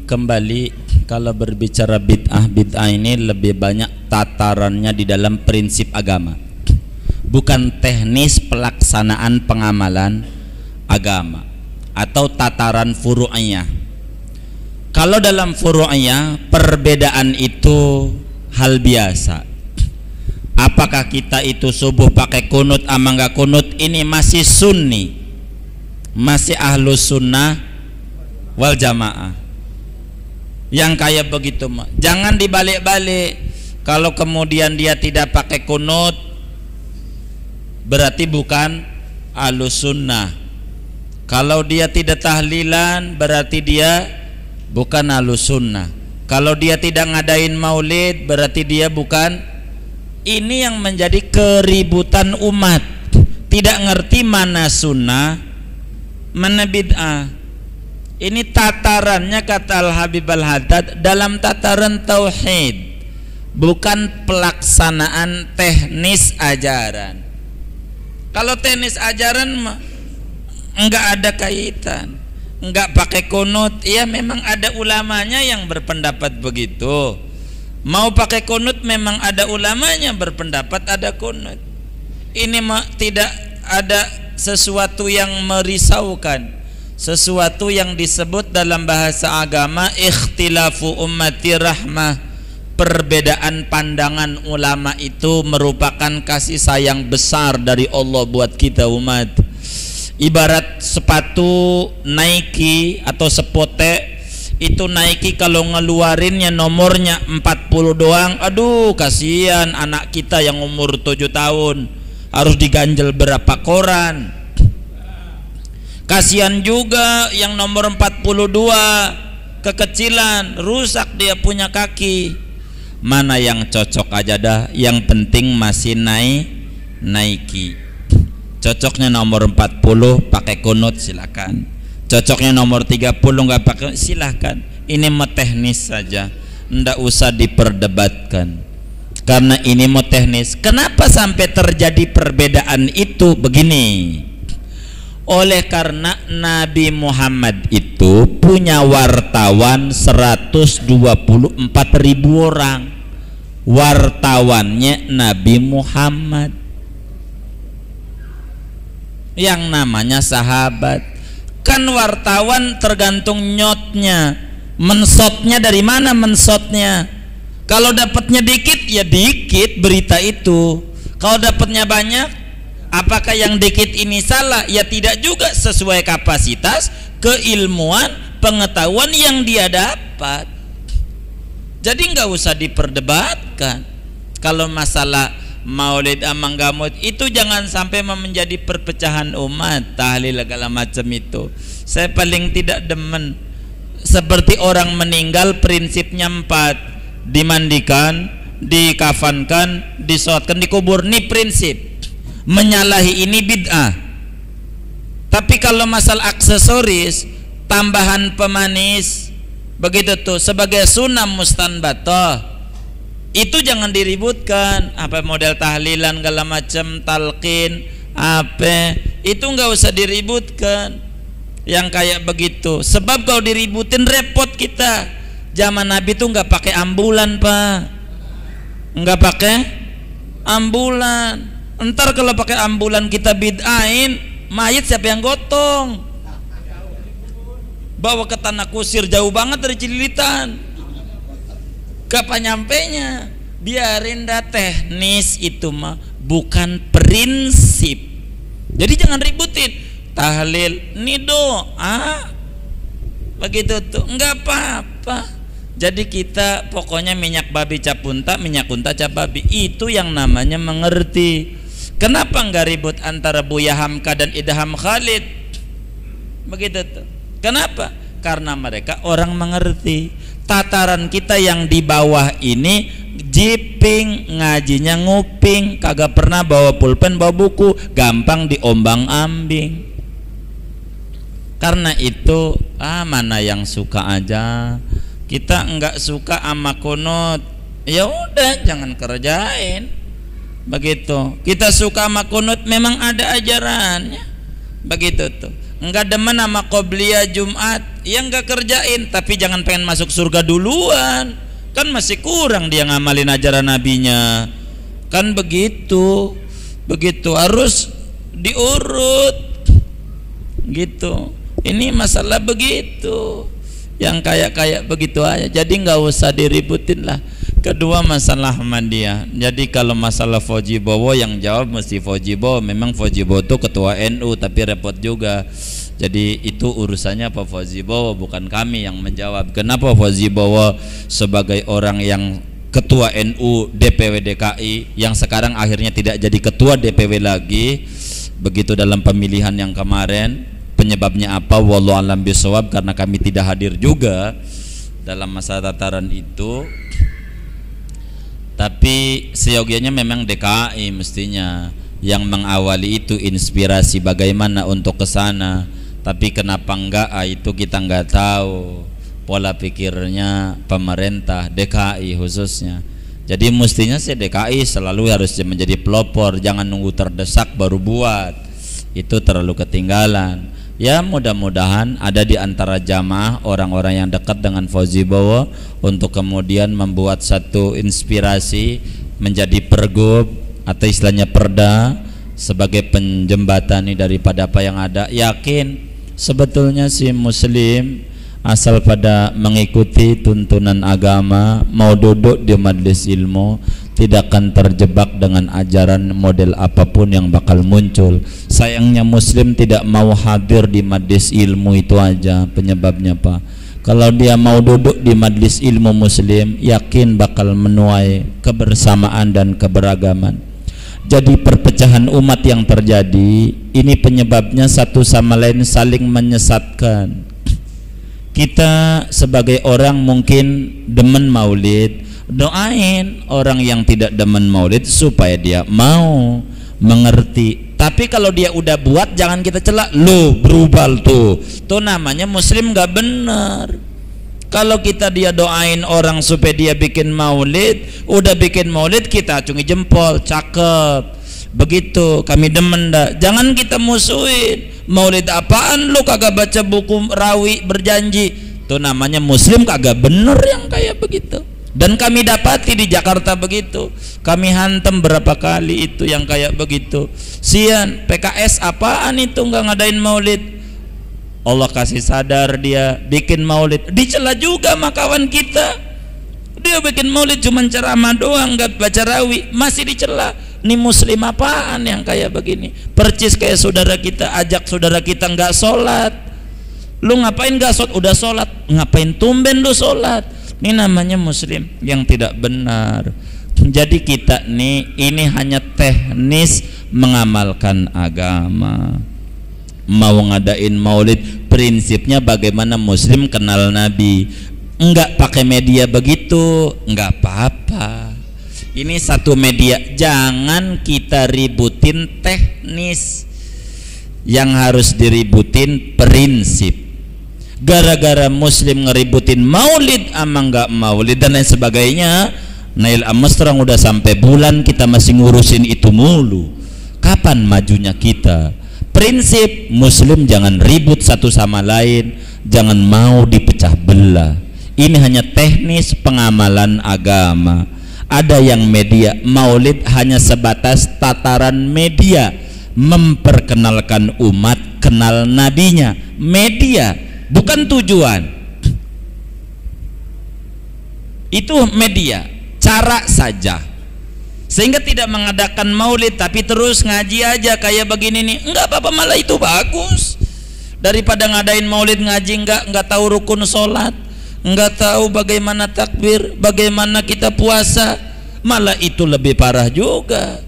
A: kembali, kalau berbicara bid'ah ini lebih banyak tatarannya di dalam prinsip agama, bukan teknis pelaksanaan pengamalan agama atau tataran furu'iyah. Kalau dalam furu'iyah perbedaan itu hal biasa. Apakah kita itu subuh pakai kunut ama enggak kunut, ini masih sunni, masih ahlus sunnah wal jamaah. Yang kayak begitu mah jangan dibalik-balik. Kalau kemudian dia tidak pakai kunut, berarti bukan ahlus sunnah. Kalau dia tidak tahlilan, berarti dia bukan ahlus sunnah. Kalau dia tidak ngadain maulid, berarti dia bukan. Ini yang menjadi keributan umat, tidak ngerti mana sunnah, mana bid'ah. Ini tatarannya kata Al-Habib Al-Haddad dalam tataran tauhid, bukan pelaksanaan teknis ajaran. Kalau teknis ajaran mah enggak ada kaitan, enggak pakai kunut. Ya memang ada ulamanya yang berpendapat begitu. Mau pakai kunut memang ada ulamanya berpendapat ada kunut. Ini mah tidak ada sesuatu yang merisaukan, sesuatu yang disebut dalam bahasa agama ikhtilafu ummati rahmah. Perbedaan pandangan ulama itu merupakan kasih sayang besar dari Allah buat kita umat. Ibarat sepatu Nike atau Sepote, itu Nike kalau ngeluarinnya nomornya 40 doang, aduh kasihan anak kita yang umur 7 tahun harus diganjel berapa koran. Kasihan juga yang nomor 42 kekecilan, rusak dia punya kaki. Mana yang cocok aja dah, yang penting masih Nike. Cocoknya nomor 40 pakai kunut silakan. Cocoknya nomor 30 nggak pakai silakan. Ini mah teknis saja, ndak usah diperdebatkan. Karena ini mau teknis. Kenapa sampai terjadi perbedaan itu? Begini. Oleh karena Nabi Muhammad itu punya wartawan 124.000 orang. Wartawannya Nabi Muhammad yang namanya sahabat. Kan wartawan tergantung nyotnya, mensotnya dari mana mensotnya. Kalau dapatnya dikit ya dikit berita itu. Kalau dapatnya banyak, apakah yang dikit ini salah? Ya tidak juga, sesuai kapasitas, keilmuan, pengetahuan yang dia dapat. Jadi nggak usah diperdebatkan. Kalau masalah Maulid Amanggamut itu jangan sampai menjadi perpecahan umat, tahlil segala macam itu. Saya paling tidak demen. Seperti orang meninggal prinsipnya 4: dimandikan, dikafankan, disolatkan, dikubur. Ini prinsip. Menyalahi ini bid'ah. Tapi kalau masalah aksesoris, tambahan pemanis, begitu tuh sebagai sunnah mustanbatah, itu jangan diributkan. Apa model tahlilan segala macam, talqin, apa itu nggak usah diributkan yang kayak begitu. Sebab kalau diributin repot kita. Zaman Nabi tuh nggak pakai ambulan pak, nggak pakai ambulan. Entar kalau pakai ambulan kita bid'ain, mayit siapa yang gotong? Bawa ke tanah kusir jauh banget dari Cililitan. Kapan nyampenya? Biarin dah, teknis itu mah bukan prinsip. Jadi jangan ributin. Tahlil, ini doa, begitu tuh, enggak apa-apa. Jadi kita pokoknya minyak babi cap unta, minyak unta cap babi, itu yang namanya mengerti. Kenapa enggak ribut antara Buya Hamka dan Idham Khalid? Begitu tuh. Kenapa? Karena mereka orang mengerti. Tataran kita yang di bawah ini jiping, ngajinya nguping, kagak pernah bawa pulpen, bawa buku, gampang diombang-ambing. Karena itu mana yang suka aja. Kita enggak suka sama kunut, ya udah jangan kerjain. Begitu. Kita suka sama kunut memang ada ajarannya. Begitu tuh. Enggak demen sama qobliyah Jumat, ya enggak kerjain, tapi jangan pengen masuk surga duluan. Kan masih kurang dia ngamalin ajaran nabinya. Kan begitu. Begitu harus diurut. Gitu. Ini masalah begitu. Yang kayak begitu aja. Jadi enggak usah diributin lah. Kedua masalah Ahmadiyah. Jadi kalau masalah Fauzi Bowo yang jawab mesti Fauzi Bowo. Memang Fauzi Bowo itu ketua NU, tapi repot juga. Jadi itu urusannya Pak Fauzi Bowo, bukan kami yang menjawab. Kenapa Fauzi Bowo sebagai orang yang ketua NU DPW DKI yang sekarang akhirnya tidak jadi ketua DPW lagi, begitu dalam pemilihan yang kemarin, penyebabnya apa? Wallahu a'lam bishawab, karena kami tidak hadir juga dalam masa tataran itu. Tapi seyogianya memang DKI mestinya yang mengawali itu, inspirasi bagaimana untuk ke sana. Tapi kenapa enggak, itu kita enggak tahu pola pikirnya pemerintah DKI khususnya. Jadi mestinya sih DKI selalu harus menjadi pelopor, jangan nunggu terdesak baru buat. Itu terlalu ketinggalan. Ya mudah-mudahan ada di antara jamaah orang-orang yang dekat dengan Fauzi Bowo untuk kemudian membuat satu inspirasi menjadi pergub atau istilahnya perda sebagai penjembatani daripada apa yang ada. Yakin sebetulnya si muslim asal pada mengikuti tuntunan agama, mau duduk di majelis ilmu, tidak akan terjebak dengan ajaran model apapun yang bakal muncul. Sayangnya muslim tidak mau hadir di majelis ilmu, itu aja penyebabnya Pak. Kalau dia mau duduk di majelis ilmu muslim, yakin bakal menuai kebersamaan dan keberagaman. Jadi perpecahan umat yang terjadi ini penyebabnya satu sama lain saling menyesatkan. Kita sebagai orang mungkin demen maulid, doain orang yang tidak demen maulid supaya dia mau mengerti. Tapi kalau dia udah buat, jangan kita celak, lo berubah tuh namanya muslim gak benar. Kalau kita dia doain orang supaya dia bikin maulid, udah bikin maulid kita acungi jempol, cakep, begitu, kami demen dah. Jangan kita musuhin. Maulid apaan lu, kagak baca buku rawi berjanji, itu namanya muslim kagak bener yang kayak begitu. Dan kami dapati di Jakarta begitu, kami hantam berapa kali itu yang kayak begitu. Sian PKS apaan itu nggak ngadain maulid. Allah kasih sadar dia bikin maulid, dicela juga sama kawan kita. Dia bikin maulid cuman ceramah doang, nggak baca rawi, masih dicela. Ini muslim apaan yang kayak begini? Percis kayak saudara kita, ajak saudara kita nggak sholat. Lu ngapain nggak sholat? Udah sholat, ngapain tumben lu sholat? Ini namanya muslim yang tidak benar. Jadi kita nih ini hanya teknis mengamalkan agama. Mau ngadain maulid, prinsipnya bagaimana muslim kenal Nabi. Enggak pakai media begitu, enggak apa-apa. Ini satu media, jangan kita ributin teknis. Yang harus diributin prinsip. Gara-gara muslim ngeributin maulid ama enggak maulid dan lain sebagainya, Nail Amstrong udah sampai bulan kita masih ngurusin itu mulu. Kapan majunya kita? Prinsip muslim jangan ribut satu sama lain, jangan mau dipecah belah. Ini hanya teknis pengamalan agama. Ada yang media maulid hanya sebatas tataran media, memperkenalkan umat kenal nabinya. Media bukan tujuan. Itu media, cara saja. Sehingga tidak mengadakan maulid tapi terus ngaji aja kayak begini nih. Enggak apa-apa, malah itu bagus. Daripada ngadain maulid ngaji enggak tahu rukun sholat, enggak tahu bagaimana takbir, bagaimana kita puasa, malah itu lebih parah juga.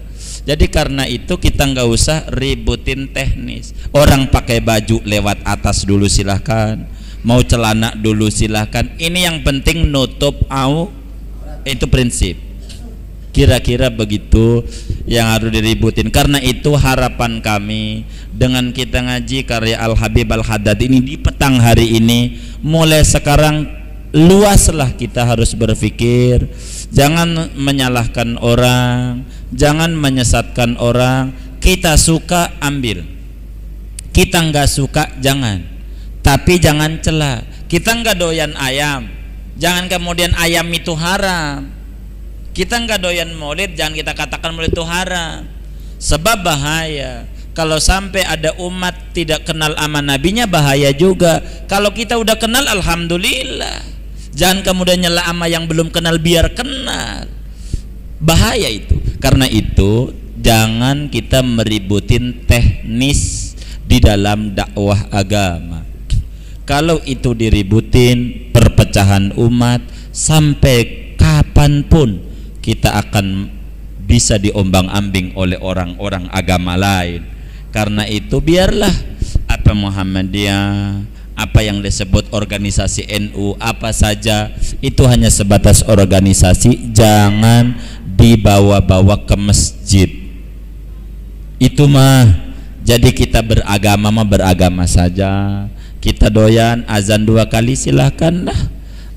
A: Jadi karena itu kita nggak usah ributin teknis. Orang pakai baju lewat atas dulu silahkan, mau celana dulu silahkan. Ini yang penting nutup itu prinsip. Kira-kira begitu yang harus diributin. Karena itu harapan kami dengan kita ngaji karya Al Habib Al Haddad ini di petang hari ini, mulai sekarang luaslah kita harus berpikir. Jangan menyalahkan orang, jangan menyesatkan orang. Kita suka ambil, kita nggak suka jangan. Tapi jangan celah. Kita nggak doyan ayam, jangan kemudian ayam itu haram. Kita nggak doyan maulid, jangan kita katakan maulid itu haram. Sebab bahaya. Kalau sampai ada umat tidak kenal sama nabinya, bahaya juga. Kalau kita udah kenal, alhamdulillah. Jangan kemudian nyela ama yang belum kenal biar kenal. Bahaya itu. Karena itu jangan kita meributin teknis di dalam dakwah agama. Kalau itu diributin perpecahan umat, sampai kapanpun kita akan bisa diombang-ambing oleh orang-orang agama lain. Karena itu biarlah apa Muhammadiyah, apa yang disebut organisasi NU, apa saja itu hanya sebatas organisasi, jangan dibawa-bawa ke masjid. Itu mah Jadi kita beragama mah beragama saja. Kita doyan azan 2 kali silahkan lah,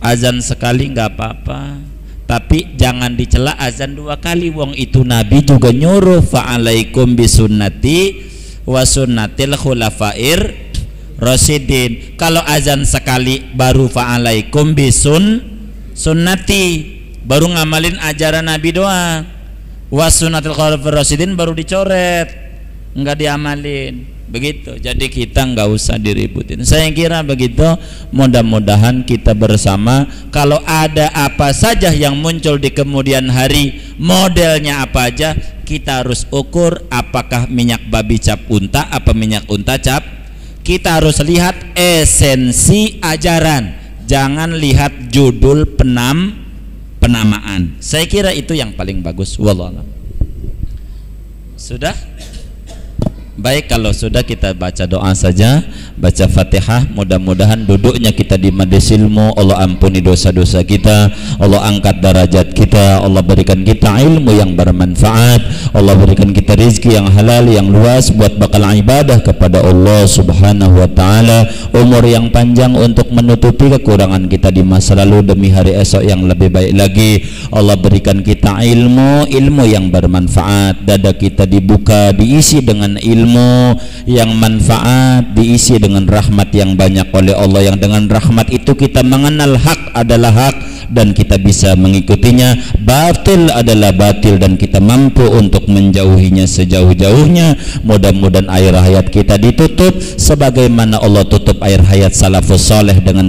A: azan sekali nggak apa-apa, tapi jangan dicela azan 2 kali. Wong itu Nabi juga nyuruh, fa'alaikum bisunnati wa sunnatil khulafair rasyidin. Kalau azan sekali baru fa'alaikum sunnati, baru ngamalin ajaran Nabi doang. Wa sunnatil khulafair rasyidin baru dicoret, nggak diamalin. Begitu. Jadi kita nggak usah diributin. Saya kira begitu. Mudah-mudahan kita bersama, kalau ada apa saja yang muncul di kemudian hari, modelnya apa aja, kita harus ukur apakah minyak babi cap unta apa minyak unta cap. Kita harus lihat esensi ajaran, jangan lihat judul penamaan. Saya kira itu yang paling bagus. Wallah. Sudah? Baik, kalau sudah kita baca doa saja, baca Fatihah. Mudah-mudahan duduknya kita di majelis ilmu, Allah ampuni dosa-dosa kita, Allah angkat derajat kita, Allah berikan kita ilmu yang bermanfaat, Allah berikan kita rezeki yang halal yang luas buat bakal ibadah kepada Allah Subhanahu wa taala, umur yang panjang untuk menutupi kekurangan kita di masa lalu demi hari esok yang lebih baik lagi. Allah berikan kita ilmu yang bermanfaat, dada kita dibuka diisi dengan ilmu yang manfaat, diisi dengan rahmat yang banyak oleh Allah, yang dengan rahmat itu kita mengenal hak adalah hak dan kita bisa mengikutinya, batil adalah batil dan kita mampu untuk menjauhinya sejauh-jauhnya. Mudah-mudahan air hayat kita ditutup sebagaimana Allah tutup air hayat salafus saleh dengan